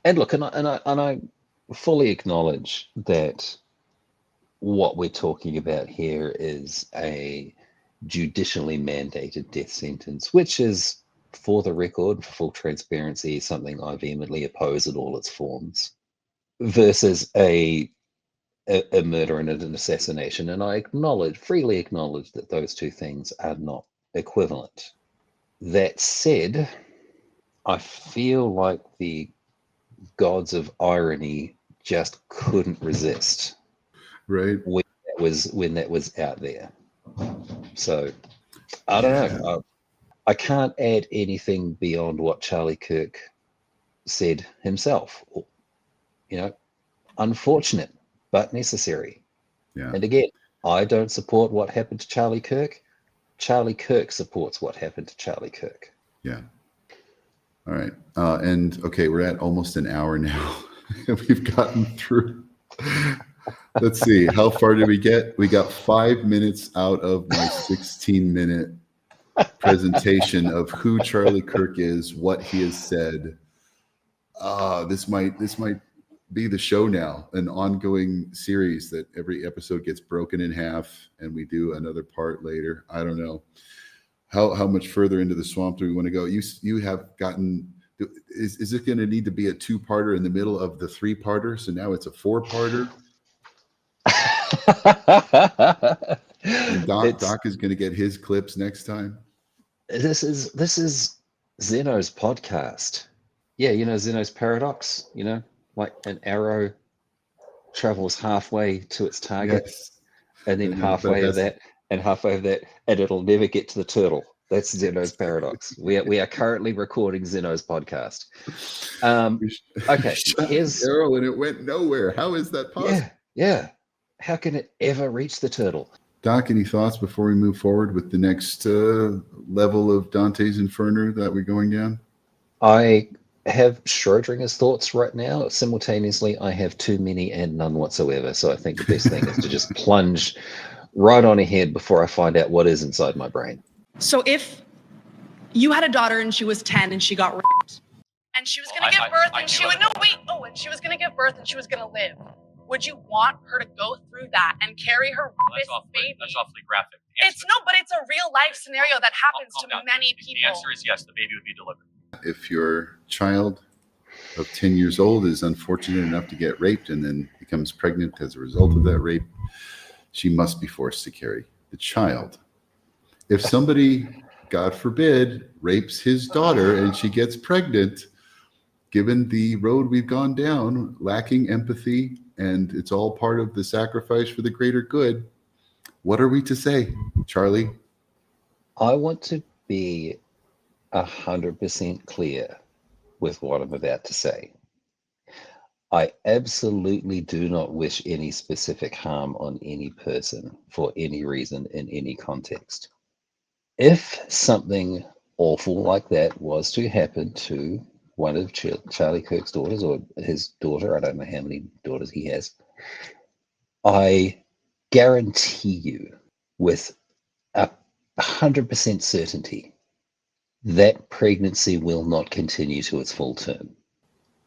And look, and I fully acknowledge that what we're talking about here is a judicially mandated death sentence, which is, for the record, for full transparency, something I vehemently oppose in all its forms, versus a murder and an assassination. And I freely acknowledge that those two things are not equivalent. That said, I feel like the gods of irony just couldn't resist. Right. When that was out there. So I don't know. I can't add anything beyond what Charlie Kirk said himself. You know, unfortunate but necessary. Yeah. And again, I don't support what happened to Charlie Kirk. Charlie Kirk supports what happened to Charlie Kirk. Yeah. All right. And okay, we're at almost an hour now. We've gotten through. Let's see. How far did we get? We got 5 minutes out of my 16-minute presentation of who Charlie Kirk is, what he has said. This might be the show now, an ongoing series that every episode gets broken in half and we do another part later. I don't know. How much further into the swamp do we want to go? You have gotten, is it going to need to be a 2-parter in the middle of the 3-parter? So now it's a 4-parter. And Doc is going to get his clips next time. This is Zeno's podcast. Yeah, you know Zeno's paradox, you know, like an arrow travels halfway to its target, Yes. and then halfway of that, and it'll never get to the turtle. That's Zeno's paradox. We are currently recording Zeno's podcast. Okay, here's arrow and it went nowhere. How is that possible? Yeah. How can it ever reach the turtle? Doc, any thoughts before we move forward with the next level of Dante's Inferno that we're going down? I have Schrodinger's thoughts right now. Simultaneously, I have too many and none whatsoever. So I think the best thing is to just plunge right on ahead before I find out what is inside my brain. So if you had a daughter and she was 10 and she got raped, and she was going to give birth and she would, and she was going to give birth and she was going to live, would you want her to go through that and carry her baby? That's awfully graphic. But it's a real life scenario that happens to many people. The answer is yes, the baby would be delivered. If your child of 10 years old is unfortunate enough to get raped and then becomes pregnant as a result of that rape, she must be forced to carry the child. If somebody, God forbid, rapes his daughter and she gets pregnant, given the road we've gone down, lacking empathy, and it's all part of the sacrifice for the greater good, what are we to say, Charlie? I want to be 100% clear with what I'm about to say. I absolutely do not wish any specific harm on any person for any reason in any context. If something awful like that was to happen to one of Charlie Kirk's daughters or his daughter, I don't know how many daughters he has, I guarantee you with 100% certainty that pregnancy will not continue to its full term,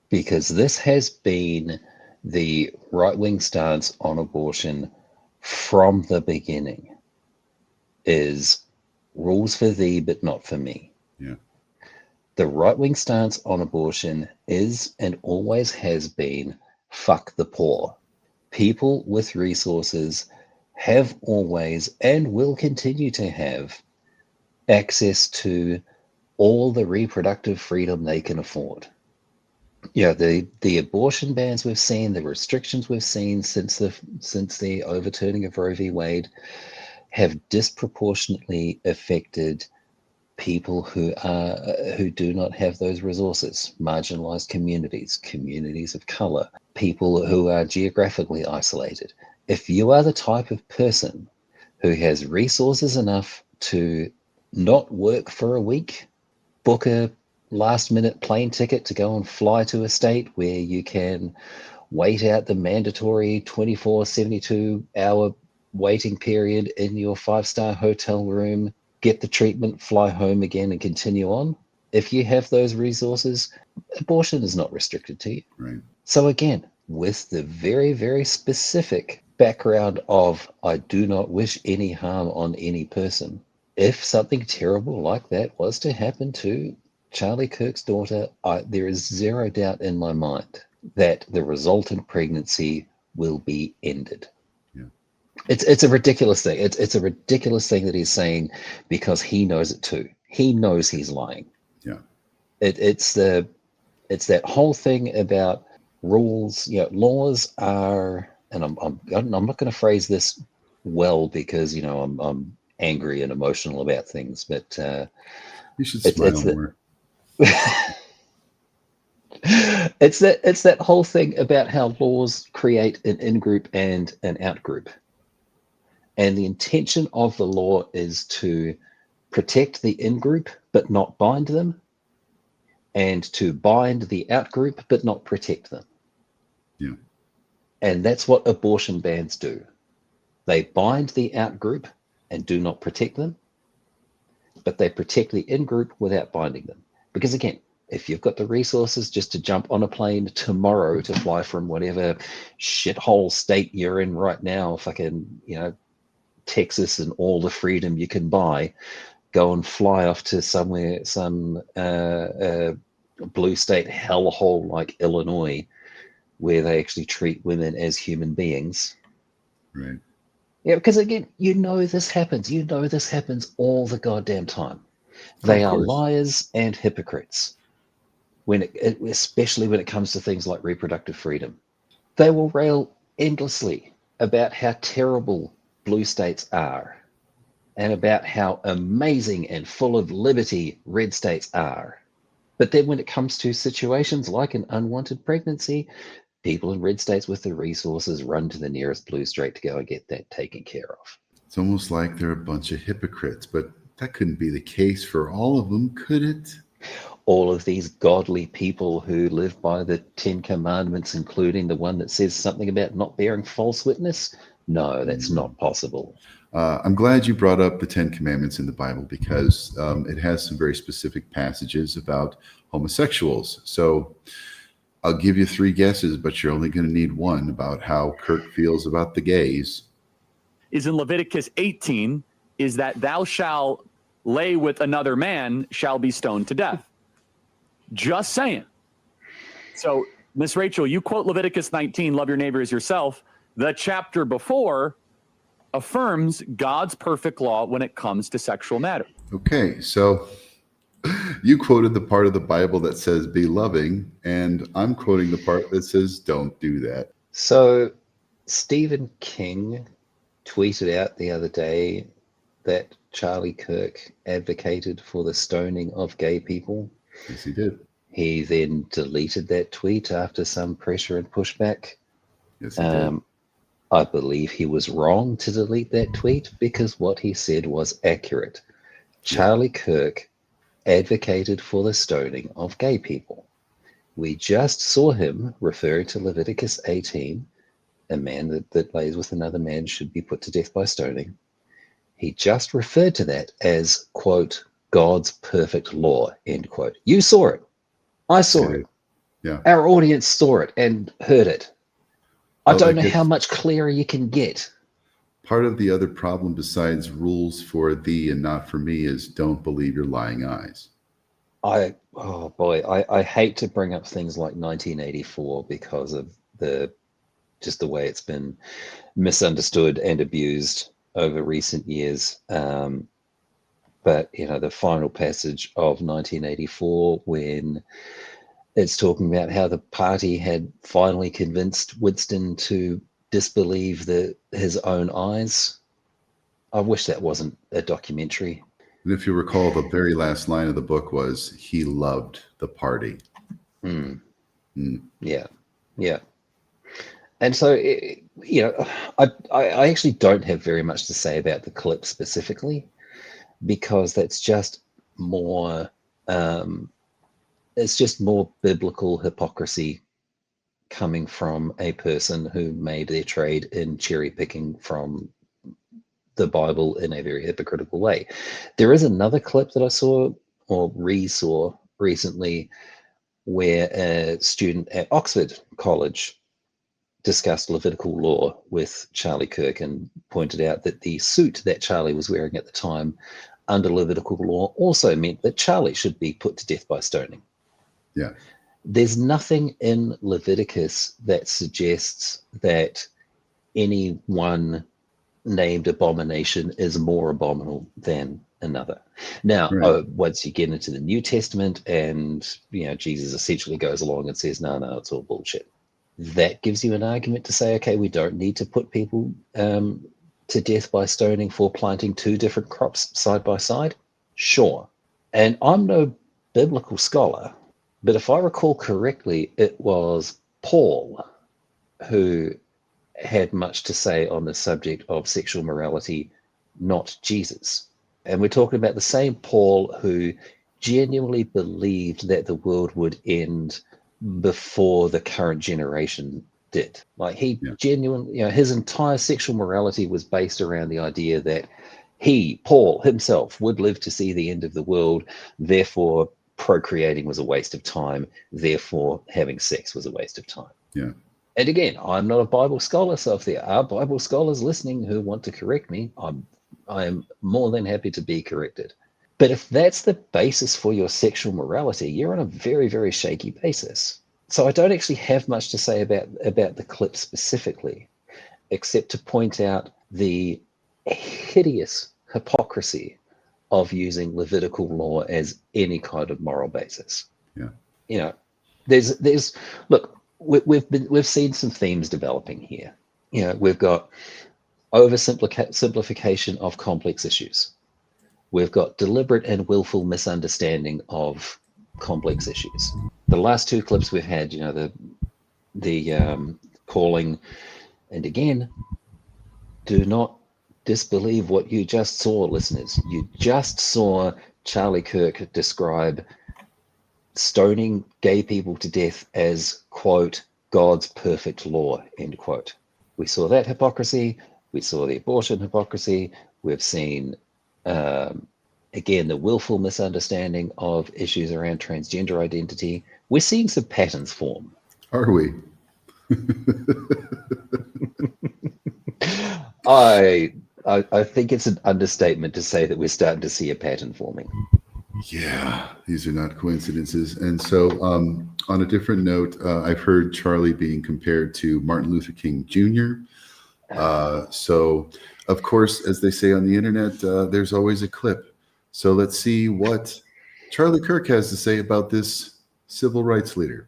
because this has been the right-wing stance on abortion from the beginning. is rules for thee, but not for me. Yeah. The right-wing stance on abortion is and always has been fuck the poor. People with resources have always and will continue to have access to all the reproductive freedom they can afford. Yeah, the abortion bans we've seen, the restrictions we've seen since the overturning of Roe v. Wade have disproportionately affected people who do not have those resources, marginalized communities of color, people who are geographically isolated. If you are the type of person who has resources enough to not work for a week, book a last minute plane ticket to go and fly to a state where you can wait out the mandatory 24, 72 hour waiting period in your 5-star hotel room, get the treatment, fly home again and continue on. If you have those resources, abortion is not restricted to you. Right. So again, with the very, very specific background of I do not wish any harm on any person, if something terrible like that was to happen to Charlie Kirk's daughter, there is zero doubt in my mind that the resultant pregnancy will be ended. Yeah. It's a ridiculous thing. It's a ridiculous thing that he's saying because he knows it too. He knows he's lying. Yeah. It's that whole thing about rules. You know, laws are, and I'm not going to phrase this well because I'm angry and emotional about things, but you should smile more. It's that whole thing about how laws create an in-group and an out-group. And the intention of the law is to protect the in-group but not bind them, and to bind the out-group but not protect them. Yeah. And that's what abortion bans do. They bind the out-group and do not protect them, but they protect the in-group without binding them. Because again, if you've got the resources just to jump on a plane tomorrow to fly from whatever shithole state you're in right now, fucking, Texas and all the freedom you can buy, go and fly off to somewhere, some blue state hellhole like Illinois, where they actually treat women as human beings. Right. Yeah, because again, this happens. This happens all the goddamn time. They are liars and hypocrites. Especially when it comes to things like reproductive freedom. They will rail endlessly about how terrible blue states are and about how amazing and full of liberty red states are. But then when it comes to situations like an unwanted pregnancy, people in red states with the resources run to the nearest blue state to go and get that taken care of. It's almost like they're a bunch of hypocrites, but that couldn't be the case for all of them, could it? All of these godly people who live by the 10 Commandments, including the one that says something about not bearing false witness? No, that's not possible. I'm glad you brought up the 10 Commandments in the Bible because it has some very specific passages about homosexuals. So I'll give you 3 guesses, but you're only going to need one about how Kirk feels about the gays. Is in Leviticus 18, is that thou shalt lay with another man shall be stoned to death. Just saying. So, Miss Rachel, you quote Leviticus 19, love your neighbor as yourself. The chapter before affirms God's perfect law when it comes to sexual matter. Okay, so you quoted the part of the Bible that says be loving, and I'm quoting the part that says don't do that. So Stephen King tweeted out the other day that Charlie Kirk advocated for the stoning of gay people. Yes, he did. He then deleted that tweet after some pressure and pushback. Yes, he did. I believe he was wrong to delete that tweet because what he said was accurate. Charlie Kirk advocated for the stoning of gay people. We just saw him referring to Leviticus 18, a man that lays with another man should be put to death by stoning. He just referred to that as, quote, God's perfect law, end quote. You saw it. I saw it. Yeah. Our audience saw it and heard it. I don't know how much clearer you can get. part of the other problem besides rules for thee and not for me is don't believe your lying eyes. I hate to bring up things like 1984 because of the way it's been misunderstood and abused over recent years. But the final passage of 1984, when it's talking about how the party had finally convinced Winston to disbelieve his own eyes. I wish that wasn't a documentary. And if you recall, the very last line of the book was, he loved the party. Yeah. And so, I actually don't have very much to say about the clip specifically, because that's just more, it's just more biblical hypocrisy coming from a person who made their trade in cherry picking from the Bible in a very hypocritical way. There is another clip that I saw or re-saw recently where a student at Oxford College discussed Levitical law with Charlie Kirk and pointed out that the suit that Charlie was wearing at the time under Levitical law also meant that Charlie should be put to death by stoning. Yeah. There's nothing in Leviticus that suggests that any one named abomination is more abominable than another. Now, once you get into the New Testament and, Jesus essentially goes along and says, no, it's all bullshit. That gives you an argument to say, okay, we don't need to put people to death by stoning for planting two different crops side by side. Sure. And I'm no biblical scholar, but if I recall correctly, it was Paul who had much to say on the subject of sexual morality, not Jesus. And we're talking about the same Paul who genuinely believed that the world would end before the current generation did. Like he genuinely, his entire sexual morality was based around the idea that he, Paul himself, would live to see the end of the world. Therefore, procreating was a waste of time. Therefore, having sex was a waste of time. Yeah. And again, I'm not a Bible scholar, so if there are Bible scholars listening who want to correct me, I'm more than happy to be corrected. But if that's the basis for your sexual morality, you're on a very, very shaky basis. So I don't actually have much to say about the clip specifically, except to point out the hideous hypocrisy of using Levitical law as any kind of moral basis. Yeah. There's look, we've seen some themes developing here. We've got oversimplification of complex issues. We've got deliberate and willful misunderstanding of complex issues. The last two clips we've had, the calling, and again, do not disbelieve what you just saw, listeners. You just saw Charlie Kirk describe stoning gay people to death as, quote, God's perfect law, end quote. We saw that hypocrisy. We saw the abortion hypocrisy. We've seen, again, the willful misunderstanding of issues around transgender identity. We're seeing some patterns form. Are we? I think it's an understatement to say that we're starting to see a pattern forming. Yeah, these are not coincidences. And so on a different note, I've heard Charlie being compared to Martin Luther King Jr. So, of course, as they say on the internet, there's always a clip. So let's see what Charlie Kirk has to say about this civil rights leader.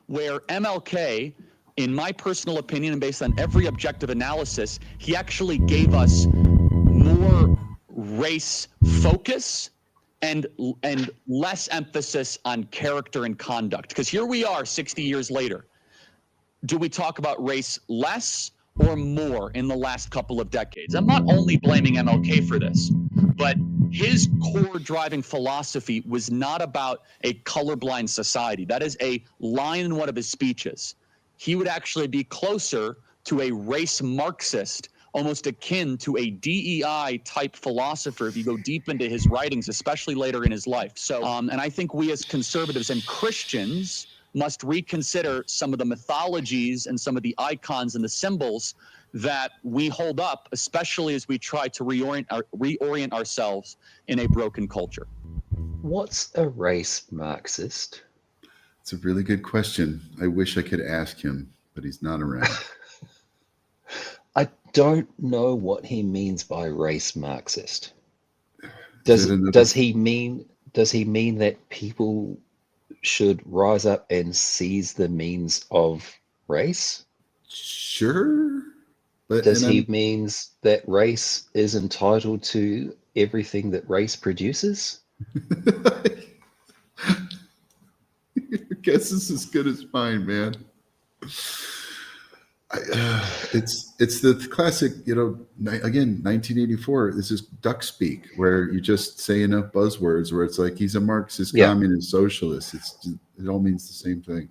Where MLK, in my personal opinion and based on every objective analysis, he actually gave us more race focus and less emphasis on character and conduct. Because here we are 60 years later. Do we talk about race less or more in the last couple of decades? I'm not only blaming MLK for this, but his core driving philosophy was not about a colorblind society. That is a line in one of his speeches. He would actually be closer to a race Marxist, almost akin to a DEI type philosopher if you go deep into his writings, especially later in his life. So, and I think we as conservatives and Christians must reconsider some of the mythologies and some of the icons and the symbols that we hold up, especially as we try to reorient ourselves in a broken culture. What's a race Marxist? It's a really good question. I wish I could ask him, but he's not around. I don't know what he means by race Marxist. Does he mean that people should rise up and seize the means of race? Sure. But does he means that race is entitled to everything that race produces? Your guess is as good as mine, man. It's the classic, again, 1984. This is duck speak, where you just say enough buzzwords where it's like he's a Marxist, communist, socialist. It all means the same thing.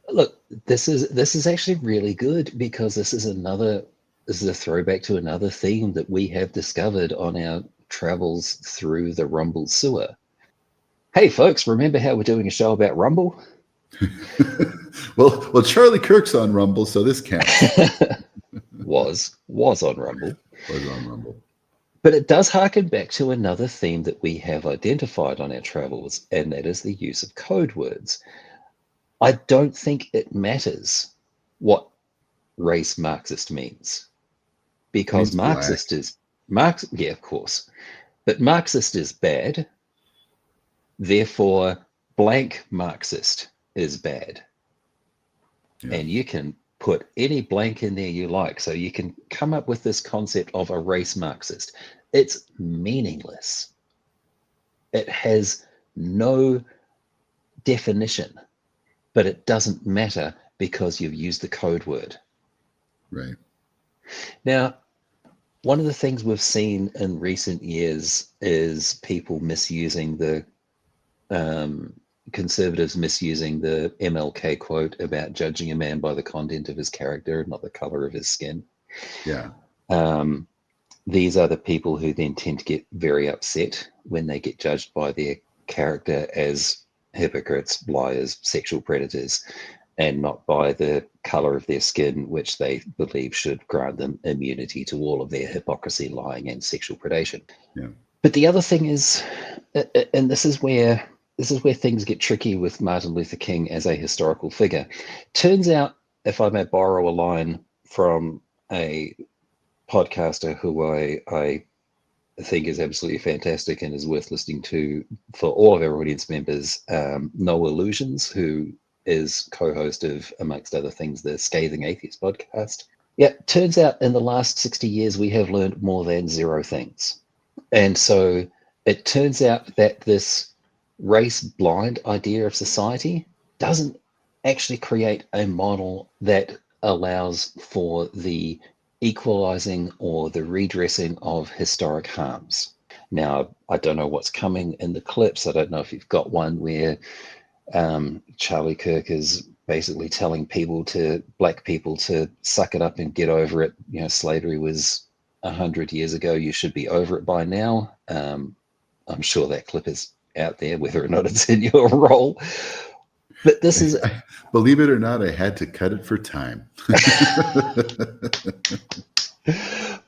Look, this is actually really good, because this is a throwback to another theme that we have discovered on our travels through the Rumble sewer. Hey, folks, remember how we're doing a show about Rumble? Well, Charlie Kirk's on Rumble, so this counts. was on Rumble. Was on Rumble. But it does harken back to another theme that we have identified on our travels, and that is the use of code words. I don't think it matters what race Marxist means, because Marxist is yeah, of course, but Marxist is bad. Therefore, blank Marxist is bad. Yeah. And you can put any blank in there you like. So you can come up with this concept of a race Marxist. It's meaningless. It has no definition, but it doesn't matter because you've used the code word. Right. Now, one of the things we've seen in recent years is people misusing the conservatives misusing the MLK quote about judging a man by the content of his character, not the color of his skin. Yeah. These are the people who then tend to get very upset when they get judged by their character as hypocrites, liars, sexual predators, and not by the color of their skin, which they believe should grant them immunity to all of their hypocrisy, lying, and sexual predation. Yeah. But the other thing is, and this is where things get tricky with Martin Luther King as a historical figure. Turns out, if I may borrow a line from a podcaster who I think is absolutely fantastic and is worth listening to for all of our audience members, No Illusions, who is co-host of, amongst other things, the Scathing Atheist podcast. Yeah, turns out in the last 60 years, we have learned more than 0 things. And so it turns out that this race blind idea of society doesn't actually create a model that allows for the equalizing or the redressing of historic harms. Now, I don't know what's coming in the clips. I don't know if you've got one where Charlie Kirk is basically telling black people to suck it up and get over it. Slavery was 100 years ago. You should be over it by now. I'm sure that clip is out there, whether or not it's in your role. But this is, believe it or not, I had to cut it for time.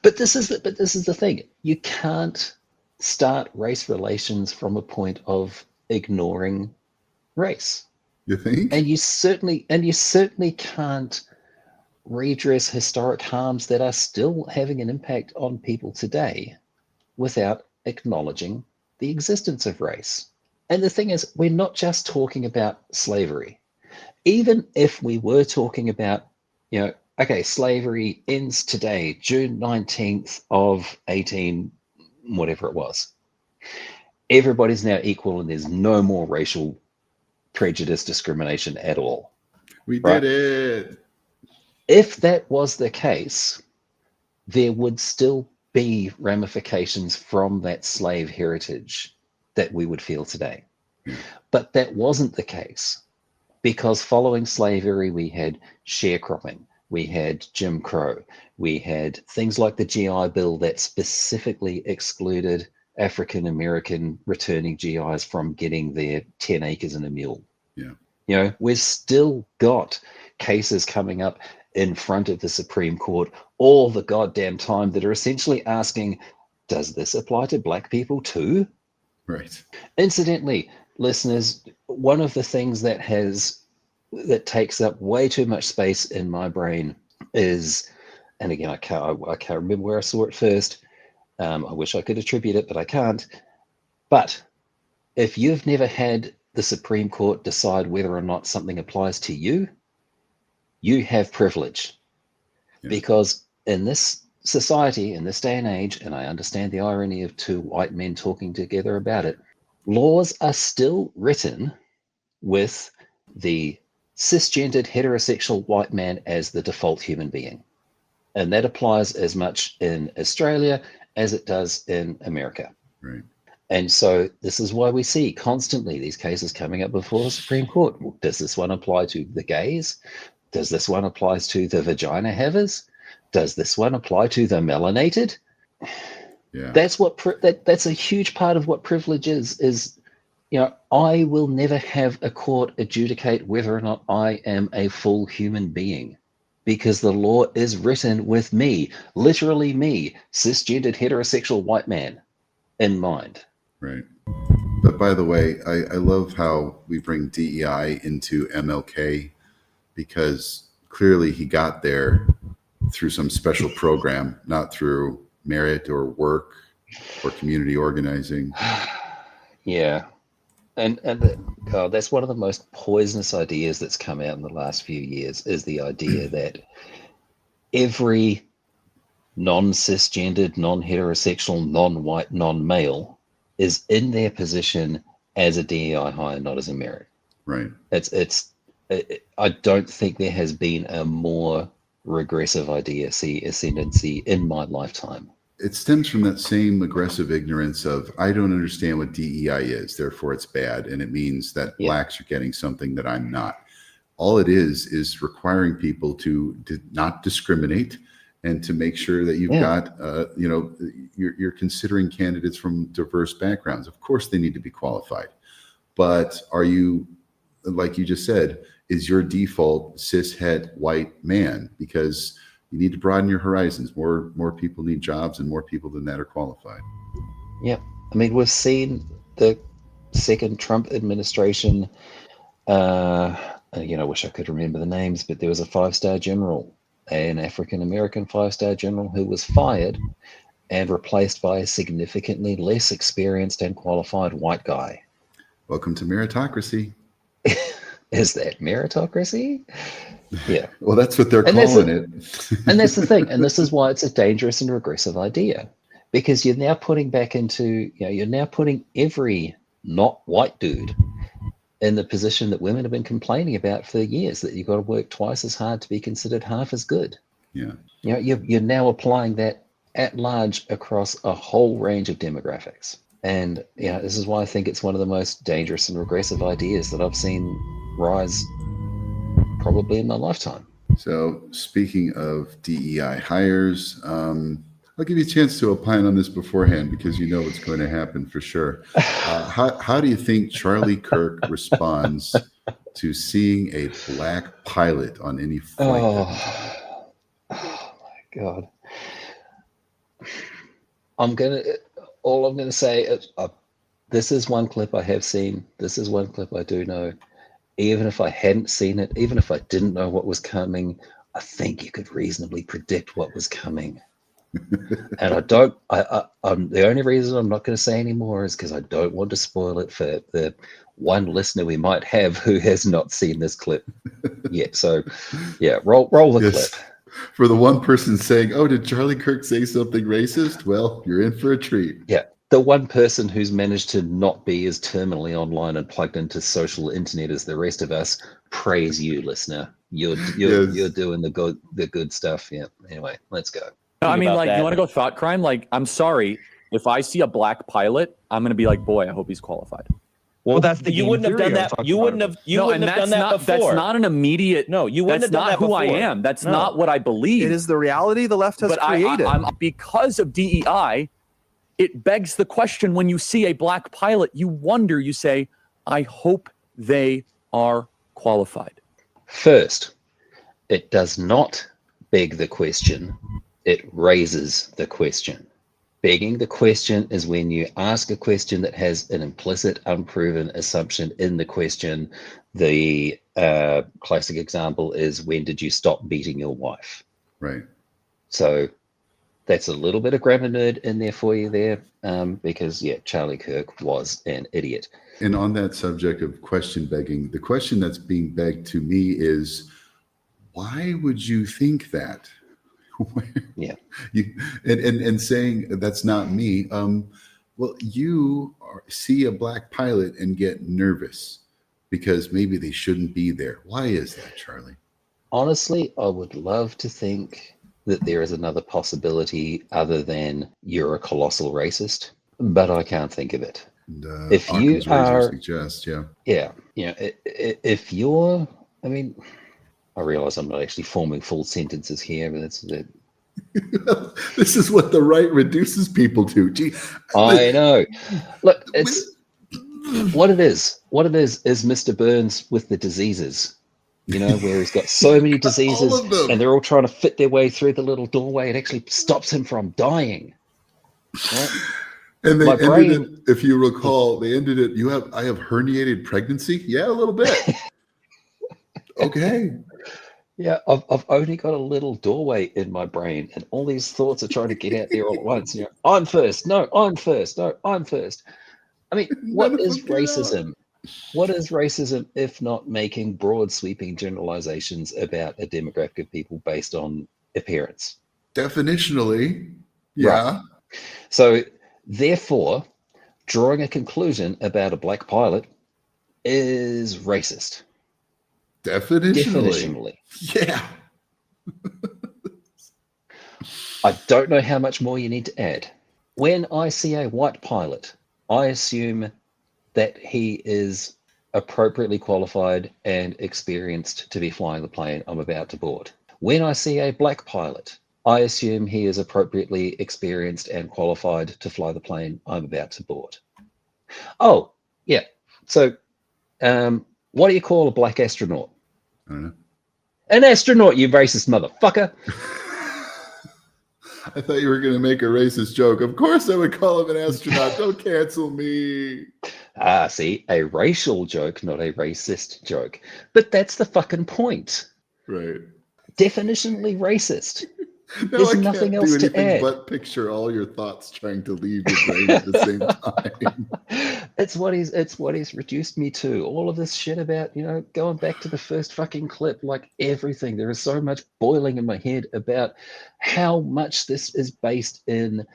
But this is the thing. You can't start race relations from a point of ignoring race. You think? And you certainly can't redress historic harms that are still having an impact on people today without acknowledging the existence of race. And the thing is, we're not just talking about slavery. Even if we were talking about, slavery ends today, June 19th of 18, whatever it was. Everybody's now equal and there's no more racial prejudice, discrimination at all. We did it. If that was the case, there would still be ramifications from that slave heritage that we would feel today. But that wasn't the case, because following slavery, we had sharecropping, we had Jim Crow, we had things like the GI Bill that specifically excluded African American returning GIs from getting their 10 acres and a mule. Yeah. We've still got cases coming up in front of the Supreme Court all the goddamn time that are essentially asking, does this apply to black people too? Right. Incidentally, listeners, one of the things that takes up way too much space in my brain is, and again, I can't remember where I saw it first. I wish I could attribute it, but I can't. But if you've never had the Supreme Court decide whether or not something applies to you, you have privilege. Yeah. Because in this society, in this day and age, and I understand the irony of two white men talking together about it, laws are still written with the cisgendered heterosexual white man as the default human being. And that applies as much in Australia as it does in America. Right. And so this is why we see constantly these cases coming up before the Supreme Court. Does this one apply to the gays? Does this one apply to the vagina havers? Does this one apply to the melanated? Yeah. That's what that's a huge part of what privilege is, you know, I will never have a court adjudicate whether or not I am a full human being, because the law is written with me, literally me, cisgendered heterosexual white man, in mind. Right. But by the way, I love how we bring DEI into MLK, because clearly he got there through some special program, not through merit or work or community organizing. Yeah. And God, that's one of the most poisonous ideas that's come out in the last few years, is the idea that every non-cisgendered, non-heterosexual, non-white, non-male is in their position as a DEI hire, not as a merit. Right. I don't think there has been a more regressive idea, ascendancy in my lifetime. It stems from that same aggressive ignorance of, I don't understand what DEI is, therefore it's bad, and it means that blacks are getting something that I'm not. All it is requiring people to not discriminate, and to make sure that you've got, you're considering candidates from diverse backgrounds. Of course, they need to be qualified, but are you, like you just said, is your default cis-het white man? Because you need to broaden your horizons. More people need jobs, and more people than that are qualified. Yeah, I mean, we've seen the second Trump administration. I wish I could remember the names, but there was a 5-star general, an African-American 5-star general, who was fired and replaced by a significantly less experienced and qualified white guy. Welcome to meritocracy. Is that meritocracy? Yeah. Well, that's what they're calling it. And that's the thing. And this is why it's a dangerous and regressive idea, because you're now putting every not white dude in the position that women have been complaining about for years, that you've got to work twice as hard to be considered half as good. Yeah. You're now applying that at large across a whole range of demographics. And this is why I think it's one of the most dangerous and regressive ideas that I've seen rise probably in my lifetime. So speaking of DEI hires, I'll give you a chance to opine on this beforehand, because you know what's going to happen for sure. How do you think Charlie Kirk responds to seeing a black pilot on any flight? Oh my God. All I'm going to say is, this is one clip I have seen. This is one clip I do know. Even if I hadn't seen it, even if I didn't know what was coming, I think you could reasonably predict what was coming. And I'm the only reason I'm not going to say any more is because I don't want to spoil it for the one listener we might have who has not seen this clip yet. So yeah, roll the clip. For the one person saying, oh, did Charlie Kirk say something racist? Well, you're in for a treat. Yeah. The one person who's managed to not be as terminally online and plugged into social internet as the rest of us, praise you, listener. You're doing the good stuff. Yeah. Anyway, let's go. No, I mean, like, you want to go thought crime? Like, I'm sorry, if I see a black pilot, I'm gonna be like, boy, I hope he's qualified. Well, that's the you wouldn't have done that. You wouldn't have done that before. That's not an immediate. No, you wouldn't have done that before. That's not who I am. That's not what I believe. It is the reality the left has created. Because of DEI, it begs the question: when you see a black pilot, you wonder. You say, I hope they are qualified. First, it does not beg the question It raises the question. Begging the question is when you ask a question that has an implicit, unproven assumption in the question. The classic example is, when did you stop beating your wife? Right. So that's a little bit of grammar nerd in there for you there, because, yeah, Charlie Kirk was an idiot. And on that subject of question begging, the question that's being begged to me is, why would you think that? Yeah. And saying that's not me. Well, you see a black pilot and get nervous because maybe they shouldn't be there. Why is that, Charlie? Honestly, I would love to think that there is another possibility other than you're a colossal racist, but I can't think of it. And, if you Occam's razor are, suggests, yeah. Yeah, you know, if you're, I mean, I realize I'm not actually forming full sentences here, but that's it. This is what the right reduces people to. Gee, I know. Look, it's what it is. What it is Mr. Burns with the diseases. You know, where he's got so many diseases All of them. and they're all trying to fit their way through the little doorway. It actually stops him from dying. Right? And they My ended brain, it, if you recall, they ended it. I have herniated pregnancy. Yeah, a little bit. Okay. Yeah, I've only got a little doorway in my brain, and all these thoughts are trying to get out there all at once. You know, I'm first. No, I'm first. No, I'm first. I mean, what is racism? What is racism if not making broad, sweeping generalizations about a demographic of people based on appearance? Definitionally, yeah. Right. So, therefore, drawing a conclusion about a black pilot is racist. Definitionally. Yeah. I don't know how much more you need to add. When I see a white pilot, I assume that he is appropriately qualified and experienced to be flying the plane I'm about to board. When I see a black pilot, I assume he is appropriately experienced and qualified to fly the plane I'm about to board. Oh, yeah. So, what do you call a black astronaut? I don't know. An astronaut, you racist motherfucker. I thought you were going to make a racist joke. Of course I would call him an astronaut. Don't cancel me. Ah, see, a racial joke, not a racist joke. But that's the fucking point. Right. Definitionally racist. No, There's I nothing can't else do to anything add. but picture all your thoughts trying to leave your brain at the same time. It's what he's reduced me to. All of this shit about, you know, going back to the first fucking clip, like everything. There is so much boiling in my head about how much this is based in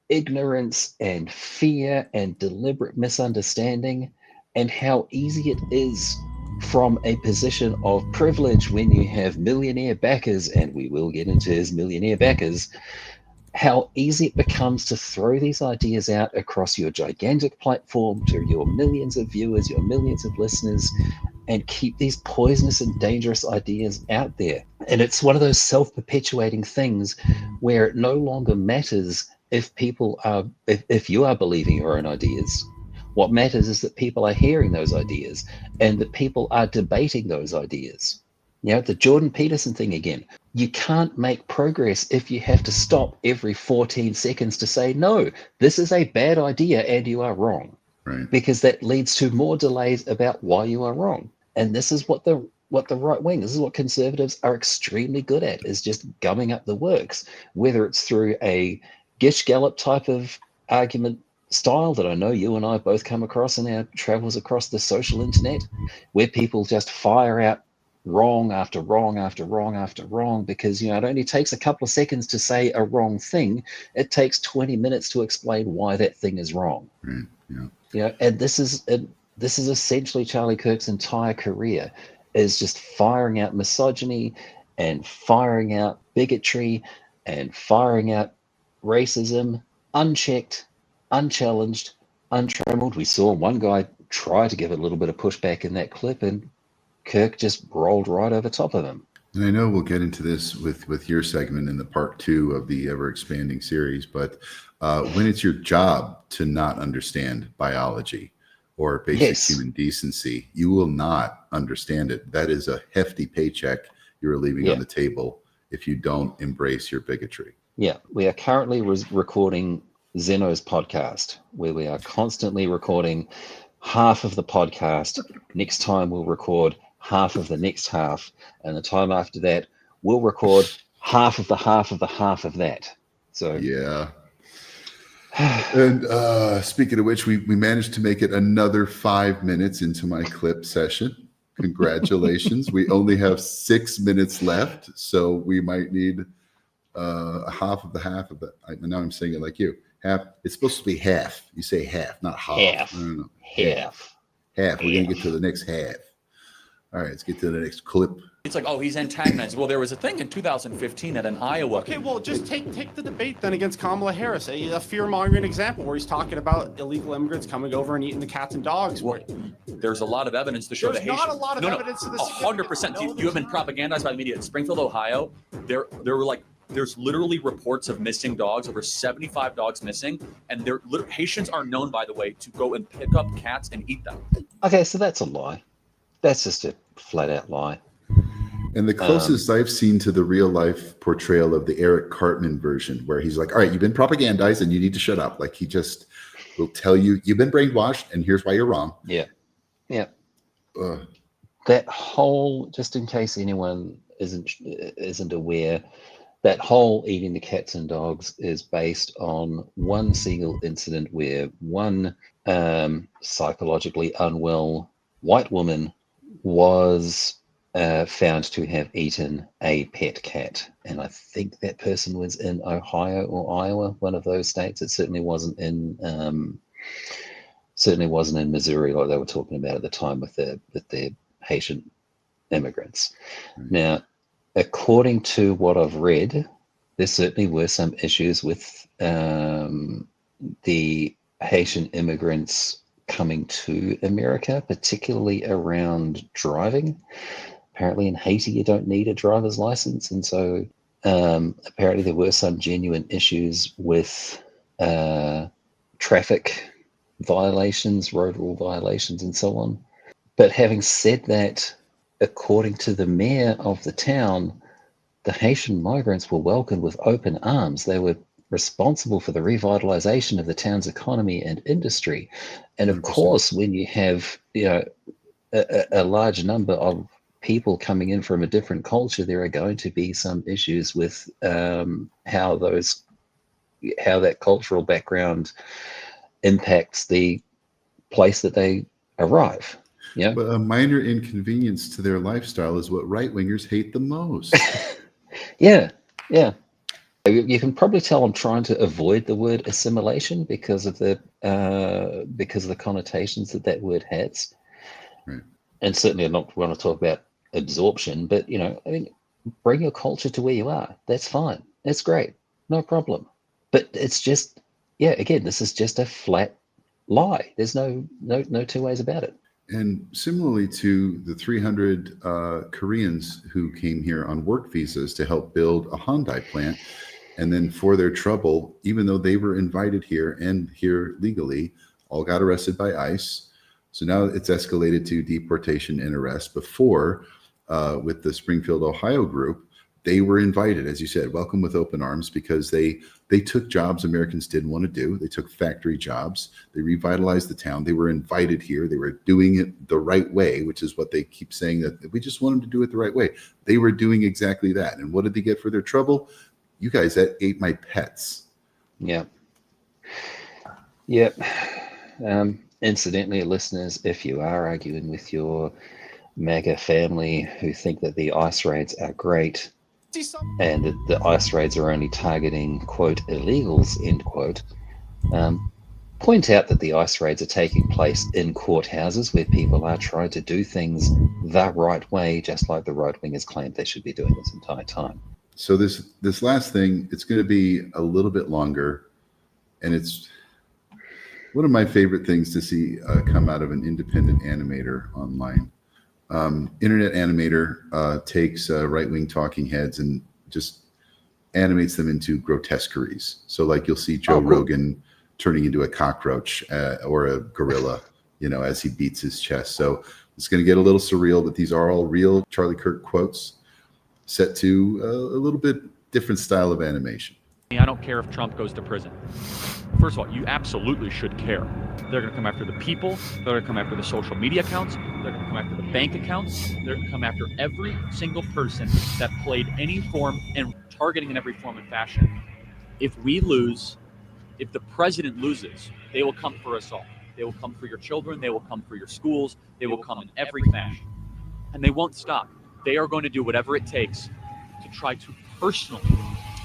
ignorance and fear and deliberate misunderstanding, and how easy it is from a position of privilege when you have millionaire backers, and we will get into his millionaire backers, how easy it becomes to throw these ideas out across your gigantic platform to your millions of viewers, your millions of listeners, and keep these poisonous and dangerous ideas out there. And it's one of those self-perpetuating things where it no longer matters if people are, if you are believing your own ideas. What matters is that people are hearing those ideas and that people are debating those ideas. You know, the Jordan Peterson thing again. You can't make progress if you have to stop every 14 seconds to say, no, this is a bad idea and you are wrong. Right. Because that leads to more delays about why you are wrong. And this is what the right wing, this is what conservatives are extremely good at, is just gumming up the works, whether it's through a Gish Gallop type of argument style that I know you and I both come across in our travels across the social internet, where people just fire out wrong after wrong after wrong after wrong, because, you know, it only takes a couple of seconds to say a wrong thing. It takes 20 minutes to explain why that thing is wrong. Right. Yeah. You know, and this is essentially Charlie Kirk's entire career, is just firing out misogyny and firing out bigotry and firing out racism, unchecked, unchallenged, untrammeled. We saw one guy try to give a little bit of pushback in that clip, and Kirk just rolled right over top of him. And I know we'll get into this with your segment in the part 2 of the ever expanding series, but when it's your job to not understand biology or basic human decency, you will not understand it. That is a hefty paycheck you're leaving on the table if you don't embrace your bigotry. Yeah, we are currently recording Zeno's podcast, where we are constantly recording half of the podcast. Next time we'll record half of the next half, and the time after that we'll record half of the half of the half of that. So yeah. And speaking of which, we managed to make it another 5 minutes into my clip session. Congratulations. We only have 6 minutes left, so we might need half of the. Now I'm saying it like you. Half. It's supposed to be half. You say half, not half. Half. No. Half. We're going to get to the next half. All right, let's get to the next clip. It's like, oh, he's antagonized. Well, there was a thing in 2015 at an Iowa. Okay, well, just take the debate then against Kamala Harris, a fear-mongering example where he's talking about illegal immigrants coming over and eating the cats and dogs. Well, there's a lot of evidence to show that There's not a lot of evidence to this. 100%. You have been propagandized by the media. In Springfield, Ohio, there's literally reports of missing dogs, over 75 dogs missing, and Haitians are known, by the way, to go and pick up cats and eat them. Okay, so that's a lie. That's just a flat-out lie. And the closest I've seen to the real life portrayal of the Eric Cartman version, where he's like, all right, you've been propagandized and you need to shut up. Like, he just will tell you, you've been brainwashed and here's why you're wrong. Yeah. That whole, just in case anyone isn't aware, that whole eating the cats and dogs is based on one single incident where one psychologically unwell white woman was found to have eaten a pet cat, and I think that person was in Ohio or Iowa, one of those states. It certainly wasn't in Missouri, like they were talking about at the time with the Haitian immigrants. Now, according to what I've read, there certainly were some issues with the Haitian immigrants coming to America, particularly around driving. Apparently in Haiti, you don't need a driver's license. And so apparently there were some genuine issues with traffic violations, road rule violations, and so on. But having said that, according to the mayor of the town, the Haitian migrants were welcomed with open arms. They were responsible for the revitalization of the town's economy and industry. And of 100%. Course, when you have a large number of people coming in from a different culture, there are going to be some issues with how that cultural background impacts the place that they arrive. Yeah, but a minor inconvenience to their lifestyle is what right-wingers hate the most. Yeah. You can probably tell I'm trying to avoid the word assimilation because of the connotations that word has. Right. And certainly I'm not going to talk about absorption, but bring your culture to where you are. That's fine. That's great. No problem. But it's just, again, this is just a flat lie. There's no two ways about it. And similarly to the 300 Koreans who came here on work visas to help build a Hyundai plant, and then for their trouble, even though they were invited here and here legally, all got arrested by ICE. So now it's escalated to deportation and arrest. Before, with the Springfield, Ohio group, they were invited, as you said, welcome with open arms, because they took jobs Americans didn't want to do. They took factory jobs. They revitalized the town. They were invited here. They were doing it the right way, which is what they keep saying, that we just want them to do it the right way. They were doing exactly that. And what did they get for their trouble? You guys that ate my pets. Yeah. Incidentally, listeners, if you are arguing with your MAGA family who think that the ICE raids are great, and that the ICE raids are only targeting, quote, illegals, end quote, point out that the ICE raids are taking place in courthouses where people are trying to do things the right way, just like the right-wingers claimed they should be doing this entire time. So this last thing, it's going to be a little bit longer, and it's one of my favorite things to see come out of an independent animator online. Internet animator takes right-wing talking heads and just animates them into grotesqueries. So like you'll see Joe Rogan turning into a cockroach or a gorilla, as he beats his chest. So it's going to get a little surreal, but these are all real Charlie Kirk quotes set to a little bit different style of animation. I don't care if Trump goes to prison. First of all, you absolutely should care. They're going to come after the people. They're going to come after the social media accounts. They're going to come after the bank accounts. They're going to come after every single person that played any form and targeting in every form and fashion. If we lose, if the president loses, they will come for us all. They will come for your children. They will come for your schools. They will come in every fashion. And they won't stop. They are going to do whatever it takes to try to personally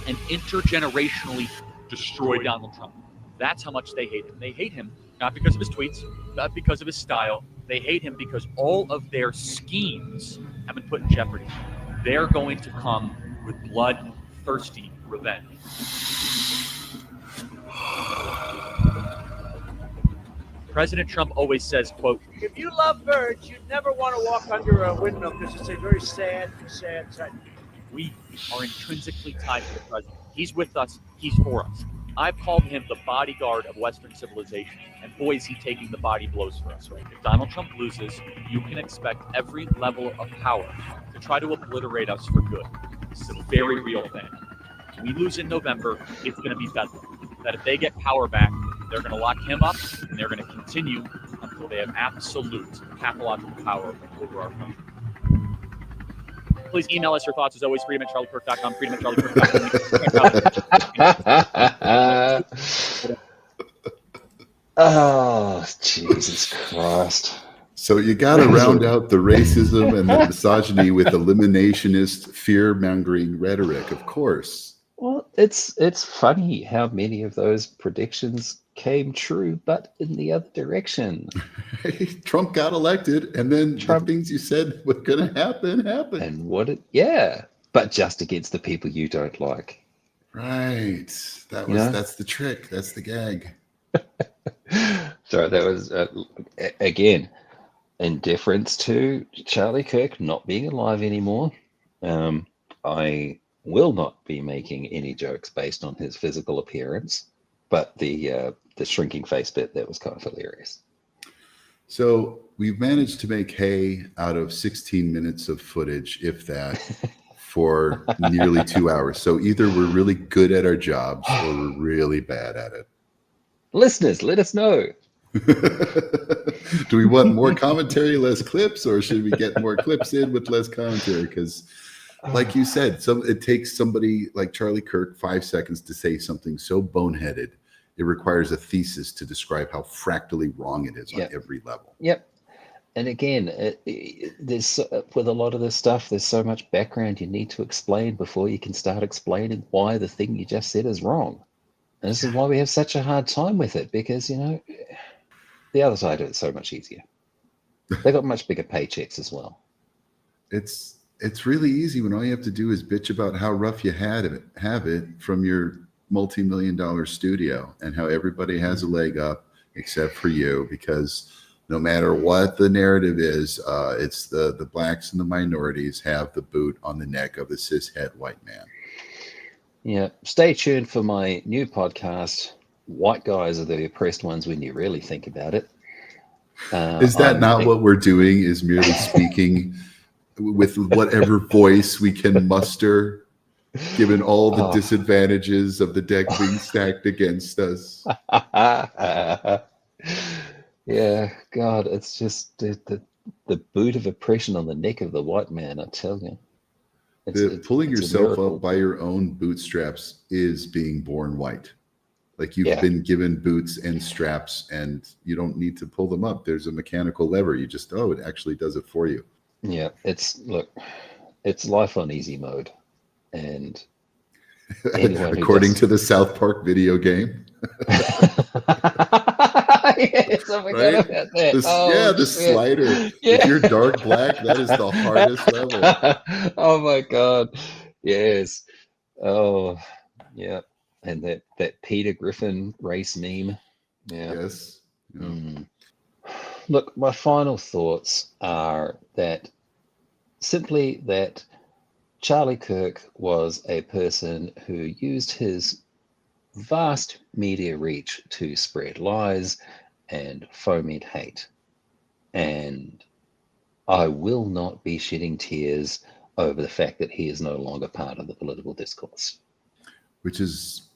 and intergenerationally destroy Donald Trump. That's how much they hate him. They hate him not because of his tweets, not because of his style. They hate him because all of their schemes have been put in jeopardy. They're going to come with bloodthirsty revenge. President Trump always says, quote, if you love birds, you'd never want to walk under a windmill because it's a very sad sight. We are intrinsically tied to the president. He's with us. He's for us. I've called him the bodyguard of Western civilization, and boy, is he taking the body blows for us. Right? If Donald Trump loses, you can expect every level of power to try to obliterate us for good. This is a very real thing. If we lose in November, it's going to be bedlam. That if they get power back, they're going to lock him up, and they're going to continue until they have absolute pathological power over our country. Please email us your thoughts, as always, freedom@charliekirk.com, freedom@charliekirk.com. Oh, Jesus Christ. So you got to round out the racism and the misogyny with eliminationist, fear-mongering rhetoric, of course. Well, it's funny how many of those predictions came true, but in the other direction. Trump got elected, and then the things you said were going to happen happened. And but just against the people you don't like. Right. That's the trick. That's the gag. So that was again in deference to Charlie Kirk not being alive anymore. I will not be making any jokes based on his physical appearance, but the shrinking face bit, that was kind of hilarious. So we've managed to make hay out of 16 minutes of footage, if that, for nearly 2 hours. So either we're really good at our jobs or we're really bad at it. Listeners, let us know. Do we want more commentary, less clips, or should we get more clips in with less commentary? Because like you said, it takes somebody like Charlie Kirk 5 seconds to say something so boneheaded. It requires a thesis to describe how fractally wrong it is on every level. Yep. And again, there's with a lot of this stuff, there's so much background you need to explain before you can start explaining why the thing you just said is wrong. And this is why we have such a hard time with it, because, the other side of it's so much easier. They got much bigger paychecks as well. It's really easy when all you have to do is bitch about how rough you have it from your multi-million-dollar studio, and how everybody has a leg up except for you, because no matter what the narrative is, it's the blacks and the minorities have the boot on the neck of the cishet white man. Yeah. Stay tuned for my new podcast, White Guys Are the Oppressed Ones When You Really Think About It. Is that not what we're doing, is merely speaking with whatever voice we can muster, given all the disadvantages of the deck being stacked against us? Yeah, God, it's just the boot of oppression on the neck of the white man, I tell you. Pulling yourself up by your own bootstraps is being born white. Like you've been given boots and straps, and you don't need to pull them up. There's a mechanical lever. You just, it actually does it for you. Yeah, it's life on easy mode. And according to the South Park video game. Yes, I forgot about that. The slider. Yeah. If you're dark black, that is the hardest level. Oh my God. Yes. Oh, yeah. And that Peter Griffin race meme. Yeah. Yes. Yeah. Look, my final thoughts are that Charlie Kirk was a person who used his vast media reach to spread lies and foment hate. And I will not be shedding tears over the fact that he is no longer part of the political discourse. Which is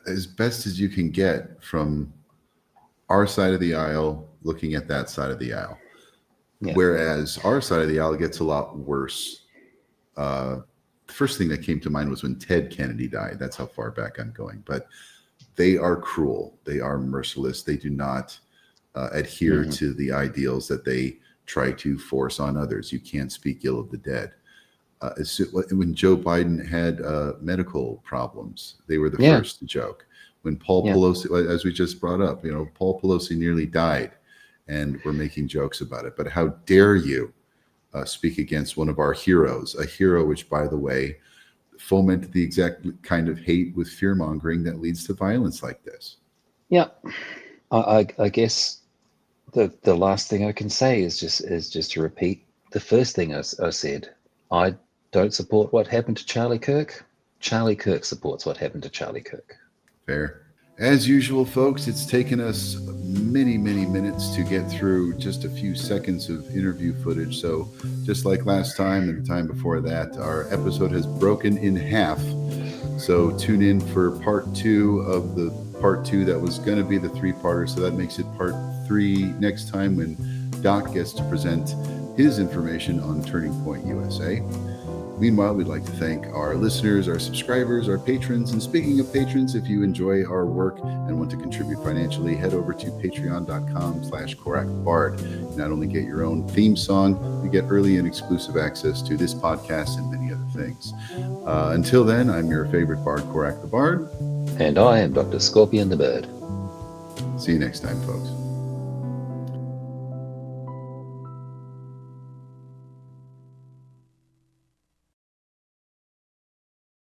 as best as you can get from our side of the aisle looking at that side of the aisle. Yeah. Whereas our side of the aisle gets a lot worse. The first thing that came to mind was when Ted Kennedy died. That's how far back I'm going. But they are cruel. They are merciless. They do not adhere to the ideals that they try to force on others. You can't speak ill of the dead. When Joe Biden had medical problems, they were the first to joke. When Paul Pelosi, as we just brought up, Paul Pelosi nearly died, and we're making jokes about it. But how dare you speak against one of our heroes, a hero which, by the way, fomented the exact kind of hate with fear-mongering that leads to violence like this. Yeah, I guess the last thing I can say is just to repeat the first thing I said. I don't support what happened to Charlie Kirk. Charlie Kirk supports what happened to Charlie Kirk. Fair. As usual, folks, it's taken us many, many minutes to get through just a few seconds of interview footage. So just like last time and the time before that, our episode has broken in half. So tune in for part 2 of the part 2 that was going to be the 3-parter. So that makes it part 3 next time when Doc gets to present his information on Turning Point USA. Meanwhile, we'd like to thank our listeners, our subscribers, our patrons. And speaking of patrons, if you enjoy our work and want to contribute financially, head over to patreon.com/KorakBard. You not only get your own theme song, you get early and exclusive access to this podcast and many other things. Until then, I'm your favorite bard, Korak the Bard. And I am Dr. Scorpion the Bird. See you next time, folks.